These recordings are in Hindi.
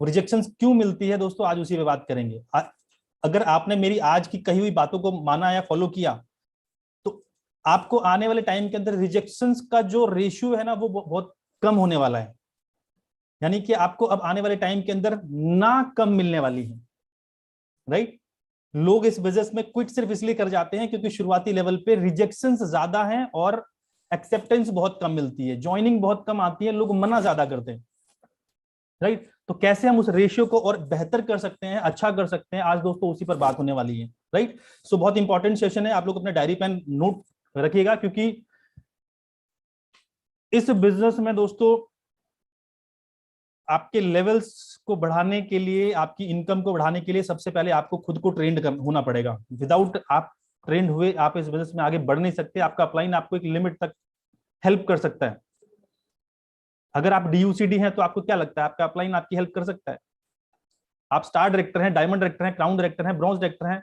रिजेक्शन क्यों मिलती है दोस्तों, आज उसी पे बात करेंगे। अगर आपने मेरी आज की कही हुई बातों को माना या फॉलो किया तो आपको आने वाले टाइम के अंदर रिजेक्शंस का जो रेशियो है ना वो बहुत कम होने वाला है। यानी कि आपको अब आने वाले टाइम के अंदर ना कम मिलने वाली है, राइट। लोग इस बिजनेस में क्विट सिर्फ इसलिए कर जाते हैं क्योंकि शुरुआती लेवल पे रिजेक्शंस ज्यादा हैं और एक्सेप्टेंस बहुत कम मिलती है, ज्वाइनिंग बहुत कम आती है, लोग मना ज्यादा करते हैं, राइट। तो कैसे हम उस रेशियो को और बेहतर कर सकते हैं, अच्छा कर सकते हैं, आज दोस्तों उसी पर बात होने वाली है, राइट। सो बहुत इंपॉर्टेंट सेशन है, आप लोग अपने डायरी पेन नोट रखिएगा, क्योंकि इस बिजनेस में दोस्तों आपके लेवल्स को बढ़ाने के लिए, आपकी इनकम को बढ़ाने के लिए सबसे पहले आपको खुद को ट्रेंड होना पड़ेगा। विदाउट आप ट्रेंड हुए आप इस बिजनेस में आगे बढ़ नहीं सकते। आपका अपलाइन आपको एक लिमिट तक हेल्प कर सकता है। अगर आप डीयूसीडी हैं तो आपको क्या लगता है आपका अपलाइन आपकी हेल्प कर सकता है? आप स्टार डायरेक्टर हैं, डायमंड डायरेक्टर हैं, क्राउन डायरेक्टर हैं, ब्रॉन्ज डायरेक्टर हैं,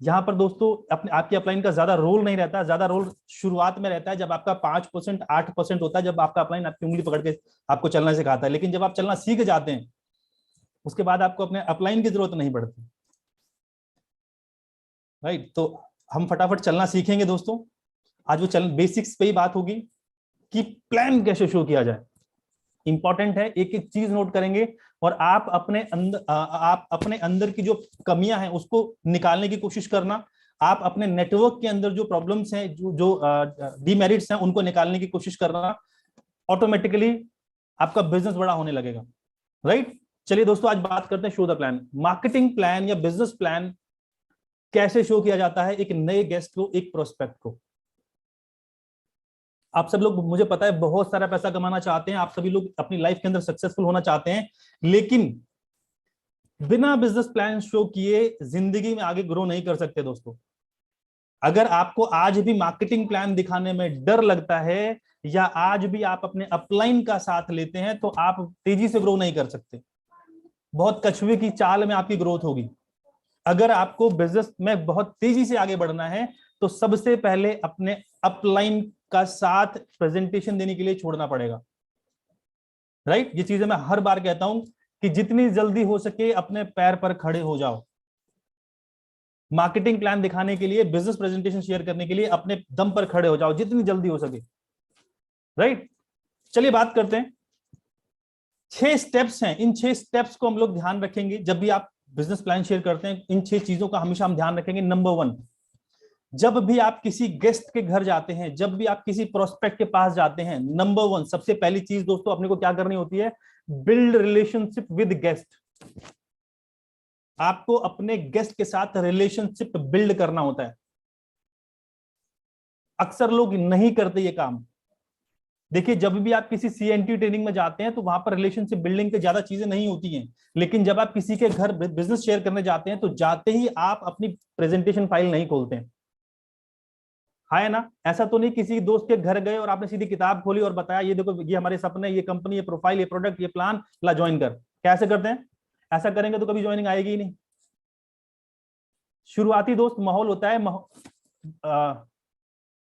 यहाँ पर दोस्तों अपने आपकी अपलाइन का ज्यादा रोल नहीं रहता। ज्यादा रोल शुरुआत में रहता है जब आपका 5% 8% होता है, जब आपका अपलाइन आपकी उंगली पकड़ के आपको चलना सिखाता है। लेकिन जब आप चलना सीख जाते हैं उसके बाद आपको अपने अपलाइन की जरूरत नहीं पड़ती, राइट। तो हम फटाफट चलना सीखेंगे दोस्तों। आज वो बेसिक्स पे ही बात होगी कि प्लान कैसे शो किया जाए। इंपॉर्टेंट है, एक एक चीज नोट करेंगे और आप अपने अंदर की जो कमियां हैं उसको निकालने की कोशिश करना। आप अपने नेटवर्क के अंदर जो प्रॉब्लम्स हैं, जो डीमेरिट्स हैं, उनको निकालने की कोशिश करना। ऑटोमेटिकली आपका बिजनेस बड़ा होने लगेगा, राइट। चलिए दोस्तों आज बात करते हैं show the plan. Marketing plan या बिजनेस प्लान कैसे शो किया जाता है एक नए गेस्ट को, एक प्रोस्पेक्ट को। आप सब लोग, मुझे पता है, बहुत सारा पैसा कमाना चाहते हैं, आप सभी लोग अपनी लाइफ के अंदर सक्सेसफुल होना चाहते हैं, लेकिन बिना बिजनेस प्लान शो किए जिंदगी में आगे ग्रो नहीं कर सकते दोस्तों। अगर आपको आज भी मार्केटिंग प्लान दिखाने में डर लगता है या आज भी आप अपने अपलाइन का साथ लेते हैं तो आप तेजी से ग्रो नहीं कर सकते। बहुत कछुए की चाल में आपकी ग्रोथ होगी। अगर आपको बिजनेस में बहुत तेजी से आगे बढ़ना है तो सबसे पहले अपने अपलाइन का साथ प्रेजेंटेशन देने के लिए छोड़ना पड़ेगा, राइट। ये चीजें मैं हर बार कहता हूं कि जितनी जल्दी हो सके अपने पैर पर खड़े हो जाओ। मार्केटिंग प्लान दिखाने के लिए, बिजनेस प्रेजेंटेशन शेयर करने के लिए अपने दम पर खड़े हो जाओ जितनी जल्दी हो सके, राइट। चलिए बात करते हैं। 6 स्टेप्स हैं, इन 6 स्टेप्स को हम लोग ध्यान रखेंगे जब भी आप बिजनेस प्लान शेयर करते हैं। इन 6 चीजों का हमेशा हम ध्यान रखेंगे। नंबर 1, जब भी आप किसी गेस्ट के घर जाते हैं, जब भी आप किसी प्रोस्पेक्ट के पास जाते हैं, नंबर 1 सबसे पहली चीज दोस्तों अपने को क्या करनी होती है? Build relationship with guest. आपको अपने गेस्ट के साथ रिलेशनशिप बिल्ड करना होता है। अक्सर लोग नहीं करते ये काम। देखिए, जब भी आप किसी सीएनटी ट्रेनिंग में जाते हैं तो वहां पर रिलेशनशिप बिल्डिंग की ज्यादा चीजें नहीं होती हैं, लेकिन जब आप किसी के घर बिजनेस शेयर करने जाते हैं तो जाते ही आप अपनी प्रेजेंटेशन फाइल नहीं खोलते हैं, है ना। ऐसा तो नहीं किसी दोस्त के घर गए और आपने सीधी किताब खोली और बताया ये देखो ये हमारे सपने, ये कंपनी, ये प्रोफाइल, ये प्रोडक्ट, ये प्लान, ला ज्वाइन कर। कैसे करते हैं? ऐसा करेंगे तो कभी ज्वाइनिंग आएगी ही नहीं। शुरुआती दोस्त माहौल होता है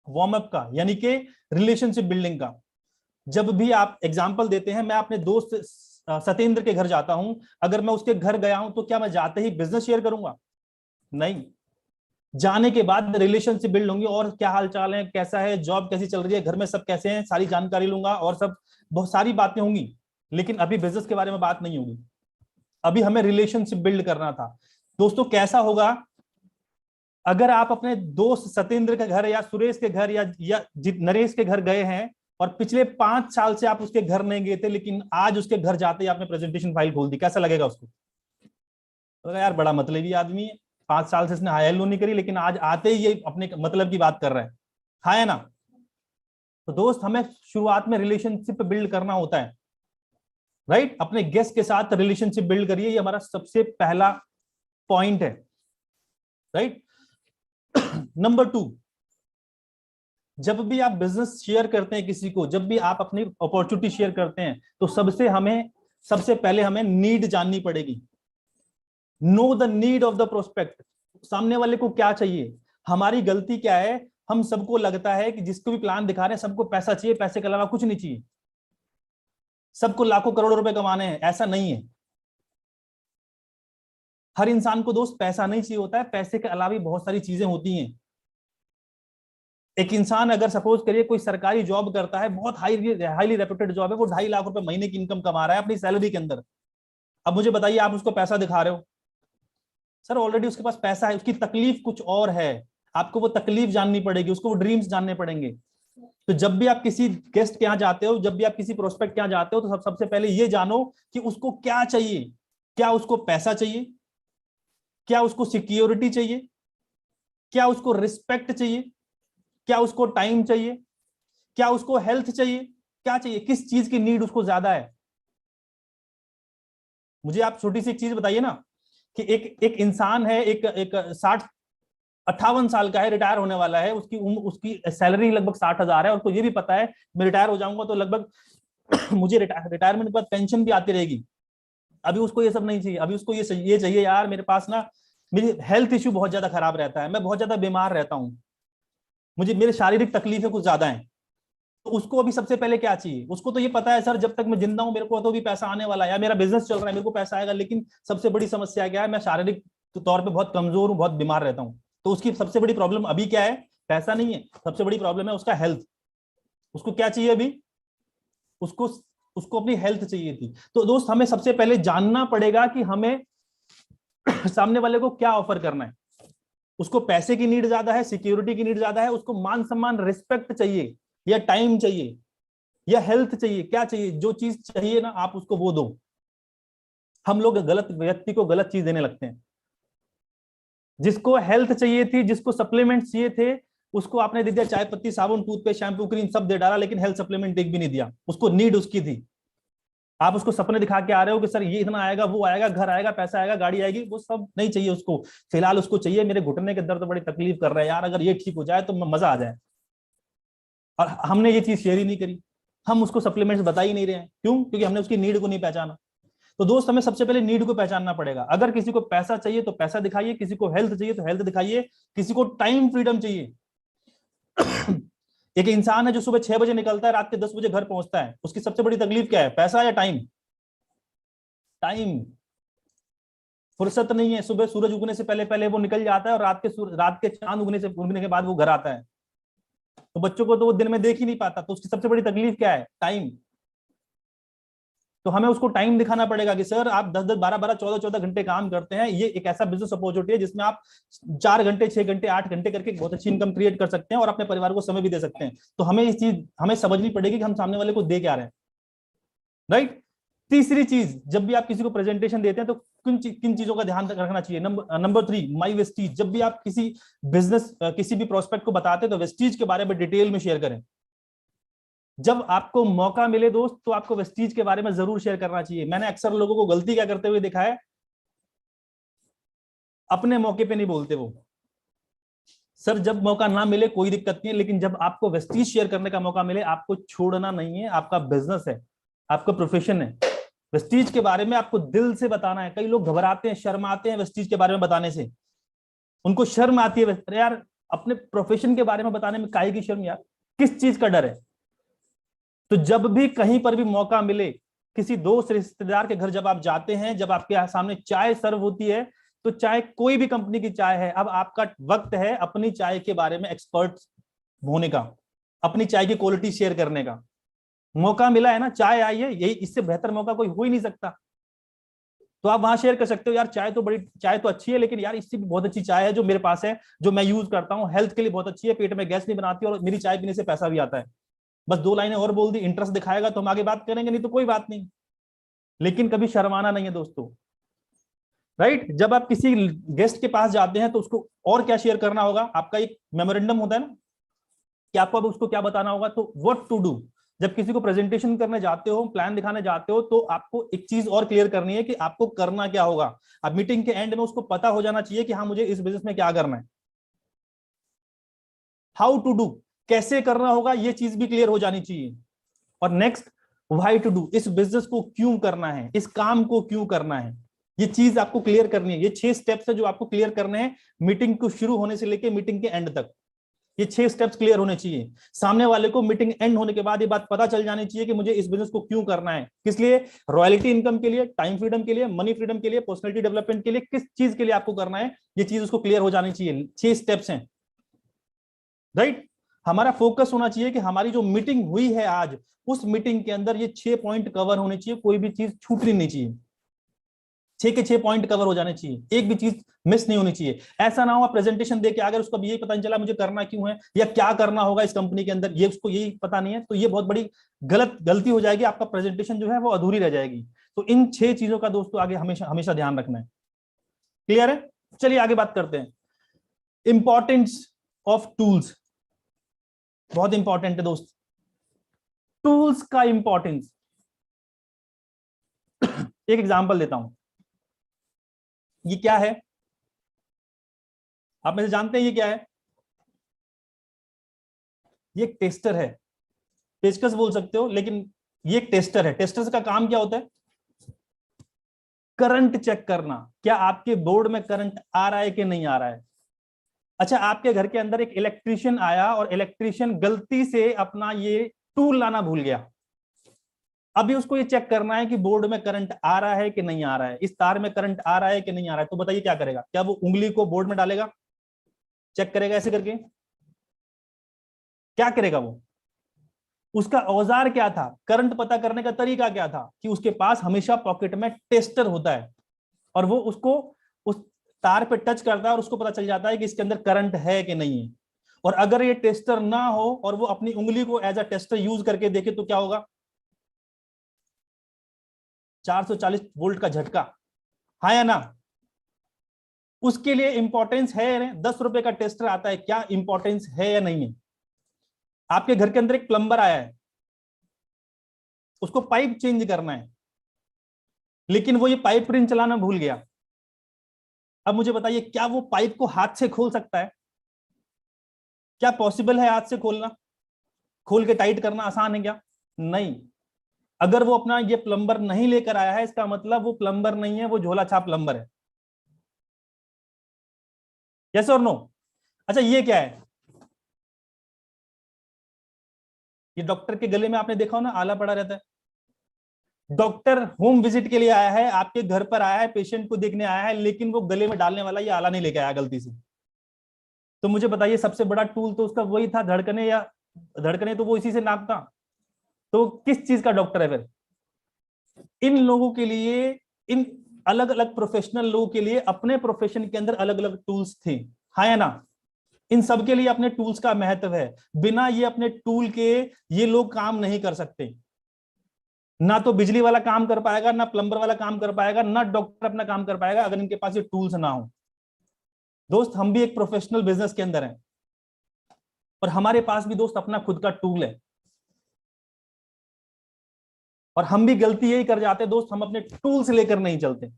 वार्म अप का, यानी कि रिलेशनशिप बिल्डिंग का। जब भी आप एग्जाम्पल देते हैं, मैं अपने दोस्त सत्येंद्र के घर जाता हूं, अगर मैं उसके घर गया हूं तो क्या मैं जाते ही बिजनेस शेयर करूंगा? नहीं। जाने के बाद रिलेशनशिप बिल्ड होंगी, और क्या हाल चाल है, कैसा है, जॉब कैसी चल रही है, घर में सब कैसे हैं, सारी जानकारी लूंगा और सब बहुत सारी बातें होंगी। लेकिन अभी बिजनेस के बारे में बात नहीं होगी, अभी हमें रिलेशनशिप बिल्ड करना था। दोस्तों कैसा होगा अगर आप अपने दोस्त सत्येंद्र के घर या सुरेश के घर या नरेश के घर गए हैं और पिछले 5 साल से आप उसके घर नहीं गए थे, लेकिन आज उसके घर जाते ही आपने प्रेजेंटेशन फाइल खोल दी, कैसा लगेगा उसको? तो यार बड़ा मतलबी आदमी है, 5 साल से इसने हाई हेलो नहीं करी, लेकिन आज आते ही ये अपने मतलब की बात कर रहा है, हाँ है ना। तो दोस्त हमें शुरुआत में रिलेशनशिप बिल्ड करना होता है, राइट। अपने गेस्ट के साथ रिलेशनशिप बिल्ड करिए, ये हमारा सबसे पहला पॉइंट है, राइट। नंबर 2, जब भी आप बिजनेस शेयर करते हैं किसी को, जब भी आप अपनी अपॉर्चुनिटी शेयर करते हैं तो सबसे पहले हमें नीड जाननी पड़ेगी। Know the need of the prospect. सामने वाले को क्या चाहिए? हमारी गलती क्या है? हम सबको लगता है कि जिसको भी प्लान दिखा रहे हैं सबको पैसा चाहिए, पैसे के अलावा कुछ नहीं चाहिए, सबको लाखों करोड़ों रुपए कमाने हैं। ऐसा नहीं है। हर इंसान को दोस्त पैसा नहीं चाहिए होता है, पैसे के अलावा भी बहुत सारी चीजें होती हैं। एक इंसान अगर सपोज करिए कोई सरकारी जॉब करता है, बहुत हाईली रेप्यूटेड जॉब है, वो 2.5 लाख रुपए महीने की इनकम कमा रहा है अपनी सैलरी के अंदर। अब मुझे बताइए, आप उसको पैसा दिखा रहे हो? सर ऑलरेडी उसके पास पैसा है, उसकी तकलीफ कुछ और है, आपको वो तकलीफ जाननी पड़ेगी, उसको वो ड्रीम्स जानने पड़ेंगे। तो जब भी आप किसी गेस्ट के यहाँ जाते हो, जब भी आप किसी प्रोस्पेक्ट के यहाँ जाते हो, तो सबसे पहले ये जानो कि उसको क्या चाहिए। क्या उसको पैसा चाहिए? क्या उसको सिक्योरिटी चाहिए? क्या उसको रिस्पेक्ट चाहिए? क्या उसको टाइम चाहिए? क्या उसको हेल्थ चाहिए? क्या चाहिए? किस चीज की नीड उसको ज्यादा है? मुझे आप छोटी सी एक चीज बताइए ना, कि एक एक इंसान है, एक एक 58 साल का है, रिटायर होने वाला है, उसकी सैलरी लगभग 60,000 है, और उसको ये भी पता है मैं रिटायर हो जाऊंगा तो लगभग मुझे रिटायरमेंट के बाद पेंशन भी आती रहेगी। अभी उसको ये सब नहीं चाहिए, अभी उसको ये चाहिए यार मेरे पास ना मेरी हेल्थ इश्यू बहुत ज्यादा खराब रहता है, मैं बहुत ज्यादा बीमार रहता हूँ, मुझे मेरे शारीरिक तकलीफें कुछ ज्यादा हैं। तो उसको अभी सबसे पहले क्या चाहिए? उसको तो ये पता है सर जब तक मैं जिंदा हूं मेरे को तो भी पैसा आने वाला है, या मेरा बिजनेस चल रहा है मेरे को पैसा आएगा, लेकिन सबसे बड़ी समस्या क्या है, मैं शारीरिक तौर पे बहुत कमजोर हूं, बहुत बीमार रहता हूं। तो उसकी सबसे बड़ी प्रॉब्लम अभी क्या है? पैसा नहीं है, सबसे बड़ी प्रॉब्लम है उसका हेल्थ। उसको क्या चाहिए अभी? उसको उसको अपनी हेल्थ चाहिए थी। तो दोस्त हमें सबसे पहले जानना पड़ेगा कि हमें सामने वाले को क्या ऑफर करना है। उसको पैसे की नीड ज्यादा है, सिक्योरिटी की नीड ज्यादा है, उसको मान सम्मान रिस्पेक्ट चाहिए, या टाइम चाहिए, या हेल्थ चाहिए? क्या चाहिए? जो चीज चाहिए ना आप उसको वो दो। हम लोग गलत व्यक्ति को गलत चीज देने लगते हैं। जिसको हेल्थ चाहिए थी, जिसको सप्लीमेंट चाहिए थे, उसको आपने दे दिया चाय पत्ती, साबुन, टूथपेस्ट, शैम्पू, क्रीम सब दे डाला, लेकिन हेल्थ सप्लीमेंट एक भी नहीं दिया। उसको नीड उसकी थी। आप उसको सपने दिखा के आ रहे हो कि सर ये इतना आएगा, वो आएगा, घर आएगा, पैसा आएगा, गाड़ी आएगी, वो सब नहीं चाहिए उसको। फिलहाल उसको चाहिए मेरे घुटने के दर्द बड़ी तकलीफ कर रहा है यार, अगर ये ठीक हो जाए तो मजा आ जाए। और हमने ये चीज शेयर ही नहीं करी, हम उसको सप्लीमेंट्स बता ही नहीं रहे हैं। क्यों? क्योंकि हमने उसकी नीड को नहीं पहचाना। तो दोस्त हमें सबसे पहले नीड को पहचानना पड़ेगा। अगर किसी को पैसा चाहिए तो पैसा दिखाइए, किसी को हेल्थ चाहिए तो हेल्थ दिखाइए, किसी को टाइम फ्रीडम चाहिए। एक इंसान है जो सुबह 6 बजे निकलता है, रात के 10 बजे घर पहुंचता है, उसकी सबसे बड़ी तकलीफ क्या है? पैसा या टाइम? टाइम। फुर्सत नहीं है, सुबह सूरज उगने से पहले पहले वो निकल जाता है, और रात के चांद उगने के बाद वो घर आता है। तो बच्चों को तो वो दिन में देख ही नहीं पाता, तो उसकी सबसे बड़ी तकलीफ क्या है? टाइम। तो हमें उसको टाइम दिखाना पड़ेगा कि सर आप 10-10, 12-12, 14-14 घंटे काम करते हैं, ये एक ऐसा बिजनेस अपॉर्चुनिटी है जिसमें आप 4 घंटे, 6 घंटे, 8 घंटे करके बहुत अच्छी इनकम क्रिएट कर सकते हैं और अपने परिवार को समय भी दे सकते हैं। तो हमें इस चीज हमें समझनी पड़ेगी कि हम सामने वाले को दे क्या रहे हैं। राइट। तीसरी चीज, जब भी आप किसी को प्रेजेंटेशन देते हैं तो किन चीजों का ध्यान रखना चाहिए? नंबर 3, माई वेस्टीज। जब भी आप किसी बिजनेस किसी भी प्रोस्पेक्ट को बताते हैं तो वेस्टीज के बारे में डिटेल में शेयर करें। जब आपको मौका मिले दोस्त तो आपको वेस्टीज के बारे में जरूर शेयर करना चाहिए। मैंने अक्सर लोगों को गलती क्या करते हुए देखा है, अपने मौके पे नहीं बोलते वो। सर जब मौका ना मिले कोई दिक्कत नहीं है, लेकिन जब आपको वेस्टीज शेयर करने का मौका मिले आपको छोड़ना नहीं है। आपका बिजनेस है, आपका प्रोफेशन है, वेस्टीज के बारे में आपको दिल से बताना है। कई लोग घबराते हैं, शर्माते हैं वेस्टीज के बारे में बताने से, उनको शर्म आती है। अरे यार अपने प्रोफेशन के बारे में बताने में काहे की शर्म यार, किस चीज का डर है? तो जब भी कहीं पर भी मौका मिले, किसी दोस्त रिश्तेदार के घर जब आप जाते हैं, जब आपके सामने चाय सर्व होती है, तो चाहे कोई भी कंपनी की चाय है, अब आपका वक्त है अपनी चाय के बारे में एक्सपर्ट होने का, अपनी चाय की क्वालिटी शेयर करने का। मौका मिला है ना, चाय आई है, यही इससे बेहतर मौका कोई हो ही नहीं सकता। तो आप वहां शेयर कर सकते हो, यार चाय तो अच्छी है, लेकिन यार इससे भी बहुत अच्छी चाय है जो मेरे पास है, जो मैं यूज करता हूँ, हेल्थ के लिए बहुत अच्छी है, पेट में गैस नहीं बनाती और मेरी चाय पीने से पैसा भी आता है। बस 2 लाइनें और बोल दी, इंटरेस्ट दिखाएगा तो हम आगे बात करेंगे, नहीं तो कोई बात नहीं। लेकिन कभी शर्माना नहीं है दोस्तों। राइट। जब आप किसी गेस्ट के पास जाते हैं तो उसको और क्या शेयर करना होगा? आपका एक मेमोरेंडम होता है ना कि आपको अब उसको क्या बताना होगा। तो व्हाट टू डू, जब किसी को प्रेजेंटेशन करने जाते हो, प्लान दिखाने जाते हो, तो आपको एक चीज और क्लियर करनी है कि आपको करना क्या होगा। अब मीटिंग के एंड में उसको पता हो जाना चाहिए कि हाँ मुझे इस बिजनेस में क्या करना है। हाउ टू डू, कैसे करना होगा, ये चीज भी क्लियर हो जानी चाहिए। और नेक्स्ट, व्हाई टू डू, इस बिजनेस को क्यों करना है, इस काम को क्यों करना है, ये चीज आपको क्लियर करनी है। ये 6 स्टेप्स है जो आपको क्लियर करने हैं मीटिंग को शुरू होने से लेकर मीटिंग के एंड तक। ये 6 स्टेप्स क्लियर होने चाहिए। सामने वाले को मीटिंग एंड होने के बाद ये बात पता चल जानी चाहिए कि मुझे इस बिजनेस को क्यों करना है, किस लिए, रॉयल्टी इनकम के लिए, टाइम फ्रीडम के लिए, मनी फ्रीडम के लिए, पर्सनैलिटी डेवलपमेंट के लिए, किस चीज के लिए आपको करना है, ये चीज उसको क्लियर हो जानी चाहिए। 6 स्टेप्स हैं, राइट। हमारा फोकस होना चाहिए कि हमारी जो मीटिंग हुई है आज, उस मीटिंग के अंदर ये 6 पॉइंट कवर होने चाहिए, कोई भी चीज छूटनी नहीं चाहिए। 6 के 6 पॉइंट कवर हो जाने चाहिए, एक भी चीज मिस नहीं होनी चाहिए। ऐसा ना हो आप प्रेजेंटेशन देके अगर उसको यही पता नहीं चला मुझे करना क्यों है या क्या करना होगा इस कंपनी के अंदर, ये उसको यही पता नहीं है, तो ये बहुत बड़ी गलती हो जाएगी, आपका प्रेजेंटेशन जो है वो अधूरी रह जाएगी। तो इन 6 चीजों का दोस्तों आगे हमेशा हमेशा ध्यान रखना है। क्लियर है? चलिए आगे बात करते हैं। इंपॉर्टेंस ऑफ टूल्स, बहुत इंपॉर्टेंट है दोस्त, टूल्स का इंपॉर्टेंस। एक एग्जांपल देता हूं, ये क्या है आप में से जानते हैं ये क्या है? ये एक टेस्टर है, पेचकस बोल सकते हो, लेकिन ये एक टेस्टर है। टेस्टर का काम क्या होता है? करंट चेक करना, क्या आपके बोर्ड में करंट आ रहा है कि नहीं आ रहा है। अच्छा, आपके घर के अंदर एक इलेक्ट्रिशियन आया और इलेक्ट्रिशियन गलती से अपना ये टूल लाना भूल गया। अभी उसको ये चेक करना है कि बोर्ड में करंट आ रहा है कि नहीं आ रहा है, इस तार में करंट आ रहा है कि नहीं आ रहा है। तो बताइए क्या करेगा? क्या वो उंगली को बोर्ड में डालेगा, चेक करेगा ऐसे करके? क्या करेगा वो? उसका औजार क्या था, करंट पता करने का तरीका क्या था, कि उसके पास हमेशा पॉकेट में टेस्टर होता है और वो उसको उस तार पे टच करता है और उसको पता चल जाता है कि इसके अंदर करंट है कि नहीं है। और अगर ये टेस्टर ना हो और वो अपनी उंगली को एज अ टेस्टर यूज करके देखे तो क्या होगा? 440 वोल्ट का झटका, हाँ या ना? उसके लिए इंपॉर्टेंस है या नहीं? 10 रुपए का टेस्टर आता है, क्या इंपॉर्टेंस है या नहीं है? आपके घर के अंदर एक प्लम्बर आया है, उसको पाइप चेंज करना है, लेकिन वो ये पाइप रिंग चलाना भूल गया। अब मुझे बताइए, क्या वो पाइप को हाथ से खोल सकता है? क्या पॉसिबल है हाथ से खोलना? खोल के टाइट करना आसान है क्या? नहीं। अगर वो अपना ये प्लम्बर नहीं लेकर आया है, इसका मतलब वो प्लम्बर नहीं है, वो झोला छाप प्लम्बर है। यस और नो? अच्छा, ये क्या है? ये डॉक्टर के गले में आपने देखा हो ना, आला पड़ा रहता है। डॉक्टर होम विजिट के लिए आया है, आपके घर पर आया है, पेशेंट को देखने आया है, लेकिन वो गले में डालने वाला ये आला नहीं लेके आया गलती से। तो मुझे बताइए, सबसे बड़ा टूल तो उसका वही था, धड़कने, या धड़कने तो वो इसी से नापता। तो किस चीज का डॉक्टर है फिर? इन लोगों के लिए, इन अलग अलग प्रोफेशनल लोगों के लिए अपने प्रोफेशन के अंदर अलग अलग टूल्स थे, हाँ या ना? इन सब के लिए अपने टूल्स का महत्व है। बिना ये अपने टूल के ये लोग काम नहीं कर सकते। ना तो बिजली वाला काम कर पाएगा, ना प्लम्बर वाला काम कर पाएगा, ना डॉक्टर अपना काम कर पाएगा, अगर इनके पास ये टूल्स ना हो। दोस्त, हम भी एक प्रोफेशनल बिजनेस के अंदर हैं और हमारे पास भी दोस्त अपना खुद का टूल है। और हम भी गलती यही कर जाते हैं दोस्त, हम अपने टूल्स लेकर नहीं चलते,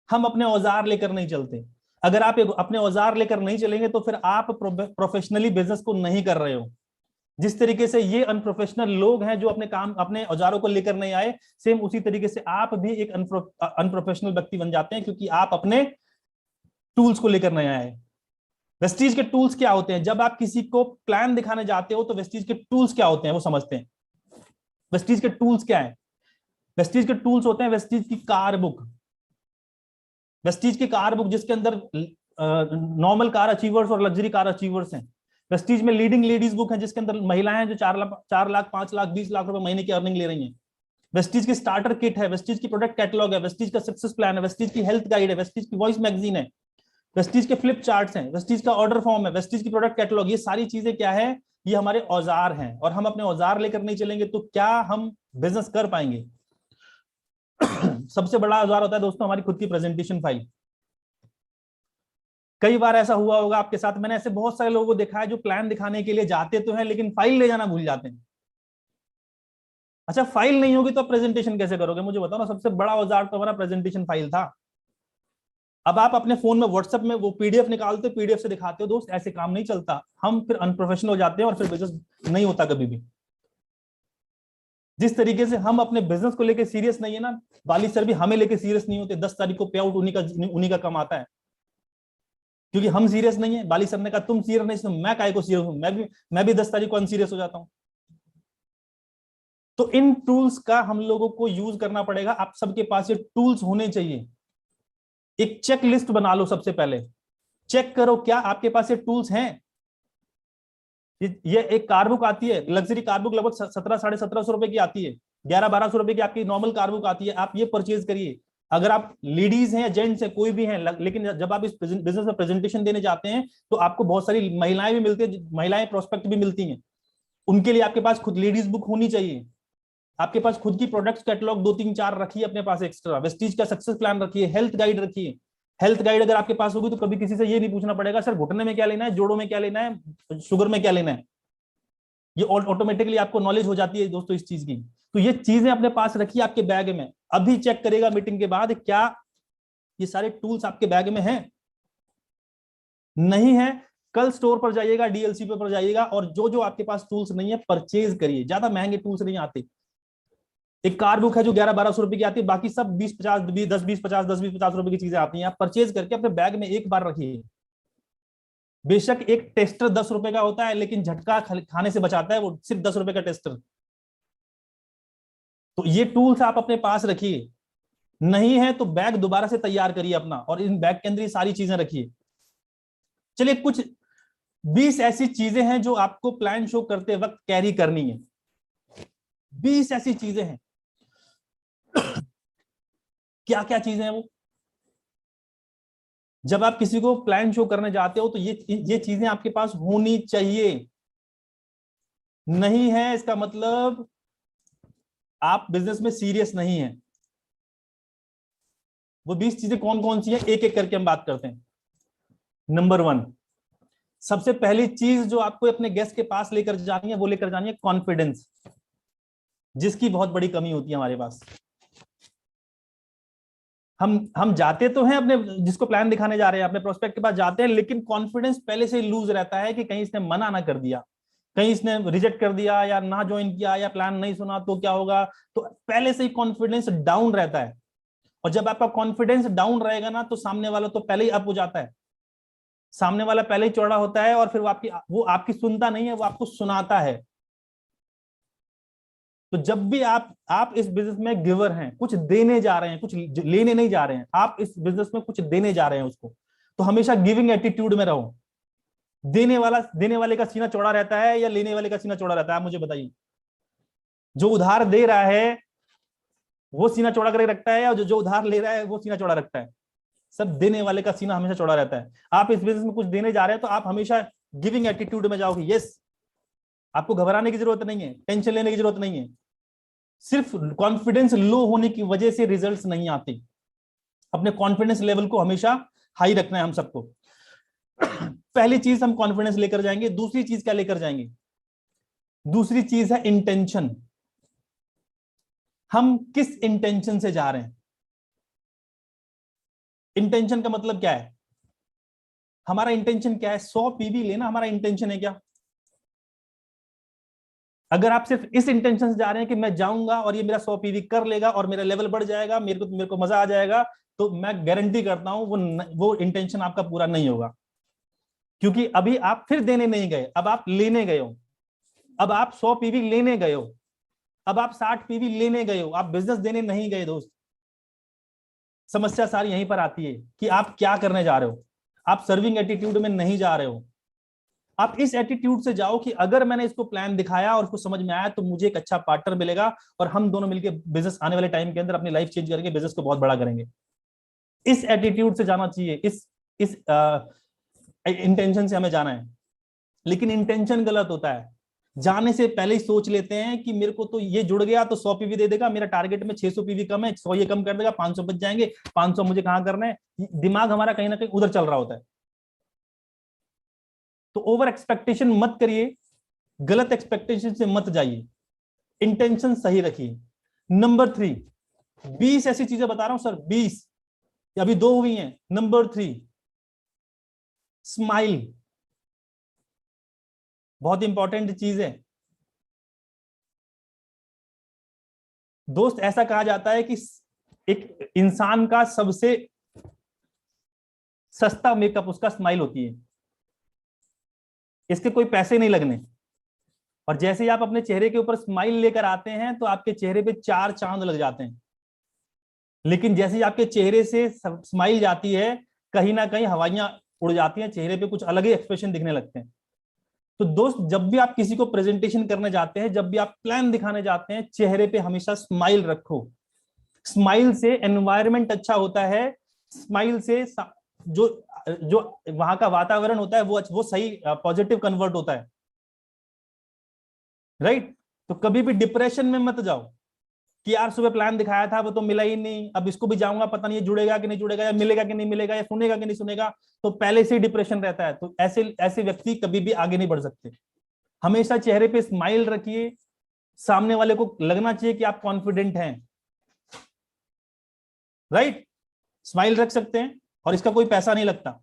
हम अपने औजार लेकर नहीं चलते। अगर आप अपने औजार लेकर नहीं चलेंगे तो फिर आप प्रोफेशनली बिजनेस को नहीं कर रहे हो। जिस तरीके से ये अनप्रोफेशनल लोग हैं जो अपने काम, अपने औजारों को लेकर नहीं आए, सेम उसी तरीके से आप भी एक अनप्रोफेशनल व्यक्ति बन जाते हैं, क्योंकि आप अपने टूल्स को लेकर नहीं आए। वेस्टीज के टूल्स क्या होते हैं? जब आप किसी को प्लान दिखाने जाते हो तो वेस्टीज के टूल्स क्या होते हैं वो समझते हैं। वेस्टीज के टूल्स क्या है? वेस्टीज के टूल्स होते हैं वेस्टीज की कार बुक। वेस्टीज की कार बुक जिसके अंदर नॉर्मल कार अचीवर्स और लग्जरी कार अचीवर्स हैं। वेस्टीज में लीडिंग लेडीज बुक है जिसके अंदर महिलाएं जो 4 लाख 5 लाख 20 लाख रुपए महीने की अर्निंग ले रही हैं। वेस्टीज की स्टार्टर किट है, वेस्टीज की प्रोडक्ट कैटलॉग है, वेस्टीज का सक्सेस प्लान है, वेस्टीज की हेल्थ गाइड है, वेस्टीज की वॉइस मैगजीन है, वेस्टीज के फ्लिप चार्ट्स हैं, वेस्टीज का ऑर्डर फॉर्म है, वेस्टीज की प्रोडक्ट कैटलॉग। ये सारी चीजें क्या है? ये हमारे औजार हैं। और हम अपने औजार लेकर नहीं चलेंगे तो क्या हम बिजनेस कर पाएंगे? सबसे बड़ा औजार होता है दोस्तों हमारी खुद की प्रेजेंटेशन फाइल। कई बार ऐसा हुआ होगा आपके साथ, मैंने ऐसे बहुत सारे लोगों को देखा है जो प्लान दिखाने के लिए जाते तो हैं लेकिन फाइल ले जाना भूल जाते हैं। अच्छा, फाइल नहीं होगी तो प्रेजेंटेशन कैसे करोगे? मुझे बताओ ना। सबसे बड़ा औजार तो हमारा प्रेजेंटेशन फाइल था। अब आप अपने फोन में व्हाट्सएप में वो पीडीएफ निकालते हो, पीडीएफ से दिखाते हो। दोस्त, ऐसे काम नहीं चलता। हम फिर अनप्रोफेशनल हो जाते हैं और फिर बिजनेस नहीं होता कभी भी। जिस तरीके से हम अपने बिजनेस को लेकर सीरियस नहीं है ना, वाली सर भी हमें लेकर सीरियस नहीं होते। 10 तारीख को पे आउट उन्हीं का कम आता है। क्योंकि हम सीरियस नहीं है। बाली सर ने कहा तुम सीरियस नहीं, तो मैं काहे को सीरियस हूं, मैं भी 10 तारीख को अनसीरियस हो जाता हूं। तो इन टूल्स का हम लोगों को यूज करना पड़ेगा। आप सबके पास ये टूल्स होने चाहिए। एक चेक लिस्ट बना लो। सबसे पहले चेक करो क्या आपके पास ये टूल्स हैं। ये एक कार बुक आती है, लग्जरी कार बुक लगभग 1700-1750 रुपए की आती है। 1100-1200 रुपए की आपकी नॉर्मल कार बुक आती है, आप ये परचेज करिए। अगर आप लेडीज हैं या जेंट्स हैं कोई भी हैं, लेकिन जब आप इस बिजनेस में प्रेजेंटेशन देने जाते हैं तो आपको बहुत सारी महिलाएं भी मिलती है, महिलाएं प्रोस्पेक्ट भी मिलती हैं। उनके लिए आपके पास खुद लेडीज बुक होनी चाहिए। आपके पास खुद की प्रोडक्ट्स कैटलॉग 2-3-4 रखिए अपने पास एक्स्ट्रा। वेस्टीज का सक्सेस प्लान रखिए, हेल्थ गाइड रखिए। हेल्थ गाइड अगर आपके पास होगी तो कभी किसी से ये नहीं पूछना पड़ेगा सर घुटने में क्या लेना है, जोड़ों में क्या लेना है, शुगर में क्या लेना है। ये ऑटोमेटिकली आपको नॉलेज हो जाती है दोस्तों इस चीज की। तो ये चीजें अपने पास रखिए आपके बैग में। अभी चेक करेगा मीटिंग के बाद क्या ये सारे टूल्स आपके बैग में हैं। नहीं है, कल स्टोर पर जाइएगा, डीएलसी पर जाइएगा और जो जो आपके पास टूल्स नहीं है परचेज करिए। ज्यादा महंगे टूल्स नहीं आते। एक कार बुक है जो 1100-1200 रुपए की आती है, बाकी सब 20-50, 10-20-50, 10-20-50 रुपए की चीजें आती हैं। आप परचेज करके अपने बैग में एक बार रखिए। बेशक एक टेस्टर 10 रुपए का होता है, लेकिन झटका खाने से बचाता है वो सिर्फ 10 रुपए का टेस्टर। तो ये टूल्स आप अपने पास रखिए। नहीं है तो बैग दोबारा से तैयार करिए अपना, और इन बैग के अंदर ये सारी चीजें रखिए। चलिए कुछ 20 ऐसी चीजें हैं जो आपको प्लान शो करते वक्त कैरी करनी है। 20 ऐसी चीजें हैं। क्या क्या चीजें हैं वो। जब आप किसी को प्लान शो करने जाते हो तो ये चीजें आपके पास होनी चाहिए। नहीं है इसका मतलब आप बिजनेस में सीरियस नहीं है। वो 20 चीजें कौन कौन सी है एक एक करके हम बात करते हैं। नंबर 1, सबसे पहली चीज जो आपको अपने गेस्ट के पास लेकर जानी है वो लेकर जानी है कॉन्फिडेंस, जिसकी बहुत बड़ी कमी होती है हमारे पास। हम जाते तो हैं अपने जिसको प्लान दिखाने जा रहे हैं अपने प्रोस्पेक्ट के पास जाते हैं, लेकिन कॉन्फिडेंस पहले से लूज रहता है कि कहीं इसने मना ना कर दिया, कहीं इसने रिजेक्ट कर दिया या ना ज्वाइन किया या प्लान नहीं सुना तो क्या होगा। तो पहले से ही कॉन्फिडेंस डाउन रहता है। और जब आपका कॉन्फिडेंस डाउन रहेगा ना तो सामने वाला तो पहले ही अप हो जाता है। सामने वाला पहले ही चौड़ा होता है और फिर वो आपकी सुनता नहीं है, वो आपको सुनाता है। तो जब भी आप इस बिजनेस में गिवर हैं, कुछ देने जा रहे हैं, कुछ लेने नहीं जा रहे हैं, आप इस बिजनेस में कुछ देने जा रहे हैं उसको, तो हमेशा गिविंग एटीट्यूड में रहो। देने वाले का सीना चौड़ा रहता है या लेने वाले का सीना चौड़ा रहता है, आप मुझे बताइए। जो उधार दे रहा है वो सीना चौड़ा करके रखता है, या जो जो उधार ले रहा है वो सीना चौड़ा रखता है। सब देने वाले का सीना हमेशा चौड़ा रहता है। आप इस बिजनेस में कुछ देने जा रहे हैं तो आप हमेशा गिविंग एटीट्यूड में जाओगे। यस, आपको घबराने की जरूरत नहीं है, टेंशन लेने की जरूरत नहीं है। सिर्फ कॉन्फिडेंस लो होने की वजह से रिजल्ट्स नहीं आते। अपने कॉन्फिडेंस लेवल को हमेशा हाई रखना है हम सबको। पहली चीज हम कॉन्फिडेंस लेकर जाएंगे। दूसरी चीज क्या लेकर जाएंगे? दूसरी चीज है इंटेंशन। हम किस इंटेंशन से जा रहे हैं? इंटेंशन का मतलब क्या है? हमारा इंटेंशन क्या है? 100 पीवी लेना हमारा इंटेंशन है क्या? अगर आप सिर्फ इस इंटेंशन से जा रहे हैं कि मैं जाऊंगा और ये मेरा 100 पीवी कर लेगा और मेरा लेवल बढ़ जाएगा, मेरे को मजा आ जाएगा, तो मैं गारंटी करता हूं वो इंटेंशन आपका पूरा नहीं होगा। क्योंकि अभी आप फिर देने नहीं गए, अब आप लेने गए हो। अब आप 100 पीवी लेने गए हो, अब आप 60 पीवी लेने गए हो, आप बिजनेस देने नहीं गए दोस्त। समस्या सारी यहीं पर आती है कि आप क्या करने जा रहे हो। आप सर्विंग एटीट्यूड में नहीं जा रहे हो। आप इस एटीट्यूड से जाओ कि अगर मैंने इसको प्लान दिखाया और उसको समझ में आया तो मुझे एक अच्छा पार्टनर मिलेगा और हम दोनों मिलकर बिजनेस आने वाले टाइम के अंदर अपनी लाइफ चेंज करके बिजनेस को बहुत बड़ा करेंगे। इस एटीट्यूड से जाना चाहिए, इस इंटेंशन से हमें जाना है। लेकिन इंटेंशन गलत होता है। जाने से पहले ही सोच लेते हैं कि मेरे को तो ये जुड़ गया तो 100 पीवी दे देगा, मेरा टारगेट में 600 पीवी कम है, 100 ये कम कर देगा, 500 बच जाएंगे, 500 मुझे कहां करना है। दिमाग हमारा कहीं ना कहीं उधर चल रहा होता है। तो ओवर एक्सपेक्टेशन मत करिए, गलत एक्सपेक्टेशन से मत जाइए, इंटेंशन सही रखिए। नंबर 3, 20 ऐसी चीजें बता रहा हूं सर, 20, अभी 2 हुई हैं। Number 3, smile. बहुत इंपॉर्टेंट चीज है दोस्त। ऐसा कहा जाता है कि एक इंसान का सबसे सस्ता मेकअप उसका स्माइल होती है, इसके कोई पैसे नहीं लगने। और जैसे ही आप अपने चेहरे के ऊपर स्माइल लेकर आते हैं तो आपके चेहरे पे 4 चांद लग जाते हैं। लेकिन जैसे ही आपके चेहरे से स्माइल जाती है, कहीं ना कहीं हवाइयां उड़ जाती हैं, चेहरे पे कुछ अलग ही एक्सप्रेशन दिखने लगते हैं। तो दोस्त, जब भी आप किसी को प्रेजेंटेशन करने जाते हैं, जब भी आप प्लान दिखाने जाते हैं, चेहरे पे हमेशा स्माइल रखो। स्माइल से एनवायरनमेंट अच्छा होता है, स्माइल से जो जो वहां का वातावरण होता है वो सही पॉजिटिव कन्वर्ट होता है, राइट। तो कभी भी डिप्रेशन में मत जाओ कि यार सुबह प्लान दिखाया था वो तो मिला ही नहीं, अब इसको भी जाऊंगा पता नहीं जुड़ेगा कि नहीं जुड़ेगा, या मिलेगा कि नहीं मिलेगा, या सुनेगा कि नहीं सुनेगा, तो पहले से ही डिप्रेशन रहता है। तो ऐसे ऐसे व्यक्ति कभी भी आगे नहीं बढ़ सकते। हमेशा चेहरे पे स्माइल रखिए, सामने वाले को लगना चाहिए कि आप कॉन्फिडेंट हैं, राइट। स्माइल रख सकते हैं और इसका कोई पैसा नहीं लगता।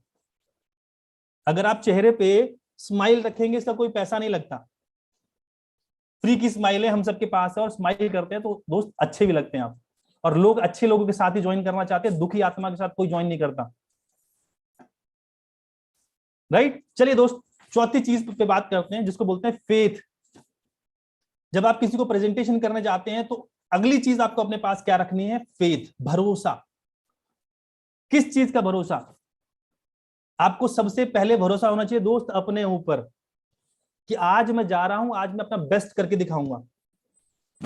अगर आप चेहरे पे स्माइल रखेंगे, इसका कोई पैसा नहीं लगता, फ्री की स्माइलें हम सबके पास है और स्माइल करते हैं तो दोस्त अच्छे भी लगते हैं आप। और लोग अच्छे लोगों के साथ ही ज्वाइन करना चाहते हैं, दुखी आत्मा के साथ कोई ज्वाइन नहीं करता, राइट। चलिए दोस्त, चौथी चीज पे बात करते हैं जिसको बोलते हैं फेथ। जब आप किसी को प्रेजेंटेशन करने जाते हैं तो अगली चीज आपको अपने पास क्या रखनी है? फेथ, भरोसा। किस चीज का भरोसा? आपको सबसे पहले भरोसा होना चाहिए दोस्त अपने ऊपर, कि आज मैं जा रहा हूं, आज मैं अपना बेस्ट करके दिखाऊंगा।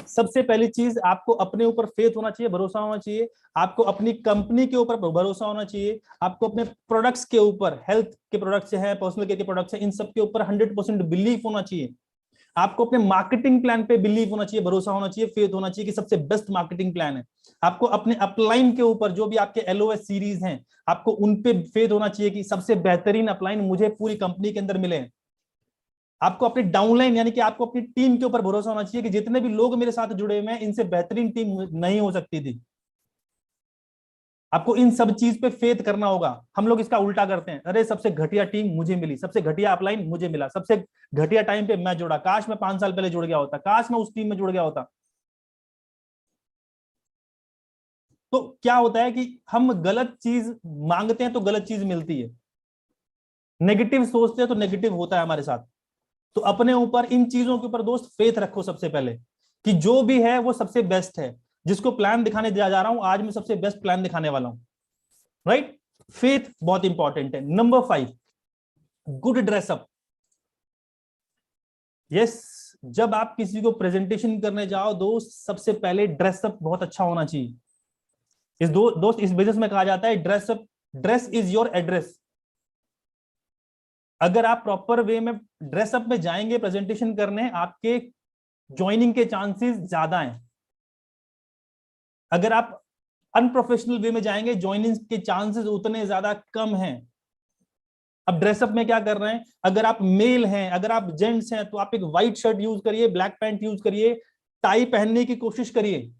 सबसे पहली चीज आपको अपने ऊपर फेथ होना चाहिए, भरोसा होना चाहिए। आपको अपनी कंपनी के ऊपर भरोसा होना चाहिए। आपको अपने प्रोडक्ट्स के ऊपर, हेल्थ के प्रोडक्ट्स हैं, पर्सनल केयर के प्रोडक्ट्स हैं, इन सब के ऊपर 100% बिलीव होना चाहिए। आपको अपने मार्केटिंग प्लान पे बिलीव होना चाहिए, भरोसा होना चाहिए, फेथ होना चाहिए कि सबसे बेस्ट मार्केटिंग प्लान है। आपको अपने अपलाइन के ऊपर, जो भी आपके एलओएस सीरीज हैं, आपको उन पे फेथ होना चाहिए कि सबसे बेहतरीन अपलाइन मुझे पूरी कंपनी के अंदर मिले। आपको अपनी डाउनलाइन यानी कि आपको अपनी टीम के ऊपर भरोसा होना चाहिए कि जितने भी लोग मेरे साथ जुड़े हुए हैं, इनसे बेहतरीन टीम नहीं हो सकती थी। आपको इन सब चीज पे फेथ करना होगा। हम लोग इसका उल्टा करते हैं, अरे सबसे घटिया टीम मुझे मिली, सबसे घटिया अपलाइन मुझे मिला, सबसे घटिया टाइम पे मैं जुड़ा, काश मैं 5 साल पहले जुड़ गया होता, काश मैं उस टीम में जुड़ गया होता। तो क्या होता है कि हम गलत चीज मांगते हैं तो गलत चीज मिलती है, नेगेटिव सोचते हैं तो नेगेटिव होता है हमारे साथ। तो अपने ऊपर इन चीजों के ऊपर दोस्त फेथ रखो सबसे पहले, कि जो भी है वो सबसे बेस्ट है। जिसको प्लान दिखाने जा रहा हूं, आज मैं सबसे बेस्ट प्लान दिखाने वाला हूं, राइट। फेथ बहुत इंपॉर्टेंट है। Number 5, good dress up. यस, जब आप किसी को प्रेजेंटेशन करने जाओ दोस्त, सबसे पहले ड्रेसअप बहुत अच्छा होना चाहिए। दोस्त इस बिजनेस में कहा जाता है dress up, dress is your address. अगर आप प्रॉपर वे में ड्रेसअप में जाएंगे प्रेजेंटेशन करने, आपके ज्वाइनिंग के चांसेस ज्यादा हैं। अगर आप अनप्रोफेशनल वे में जाएंगे, ज्वाइनिंग के चांसेस उतने ज्यादा कम हैं। अब ड्रेसअप में क्या कर रहे हैं? अगर आप मेल हैं, अगर आप जेंट्स हैं, तो आप एक व्हाइट शर्ट यूज करिए, ब्लैक पैंट यूज करिए, टाई पहनने की कोशिश करिए।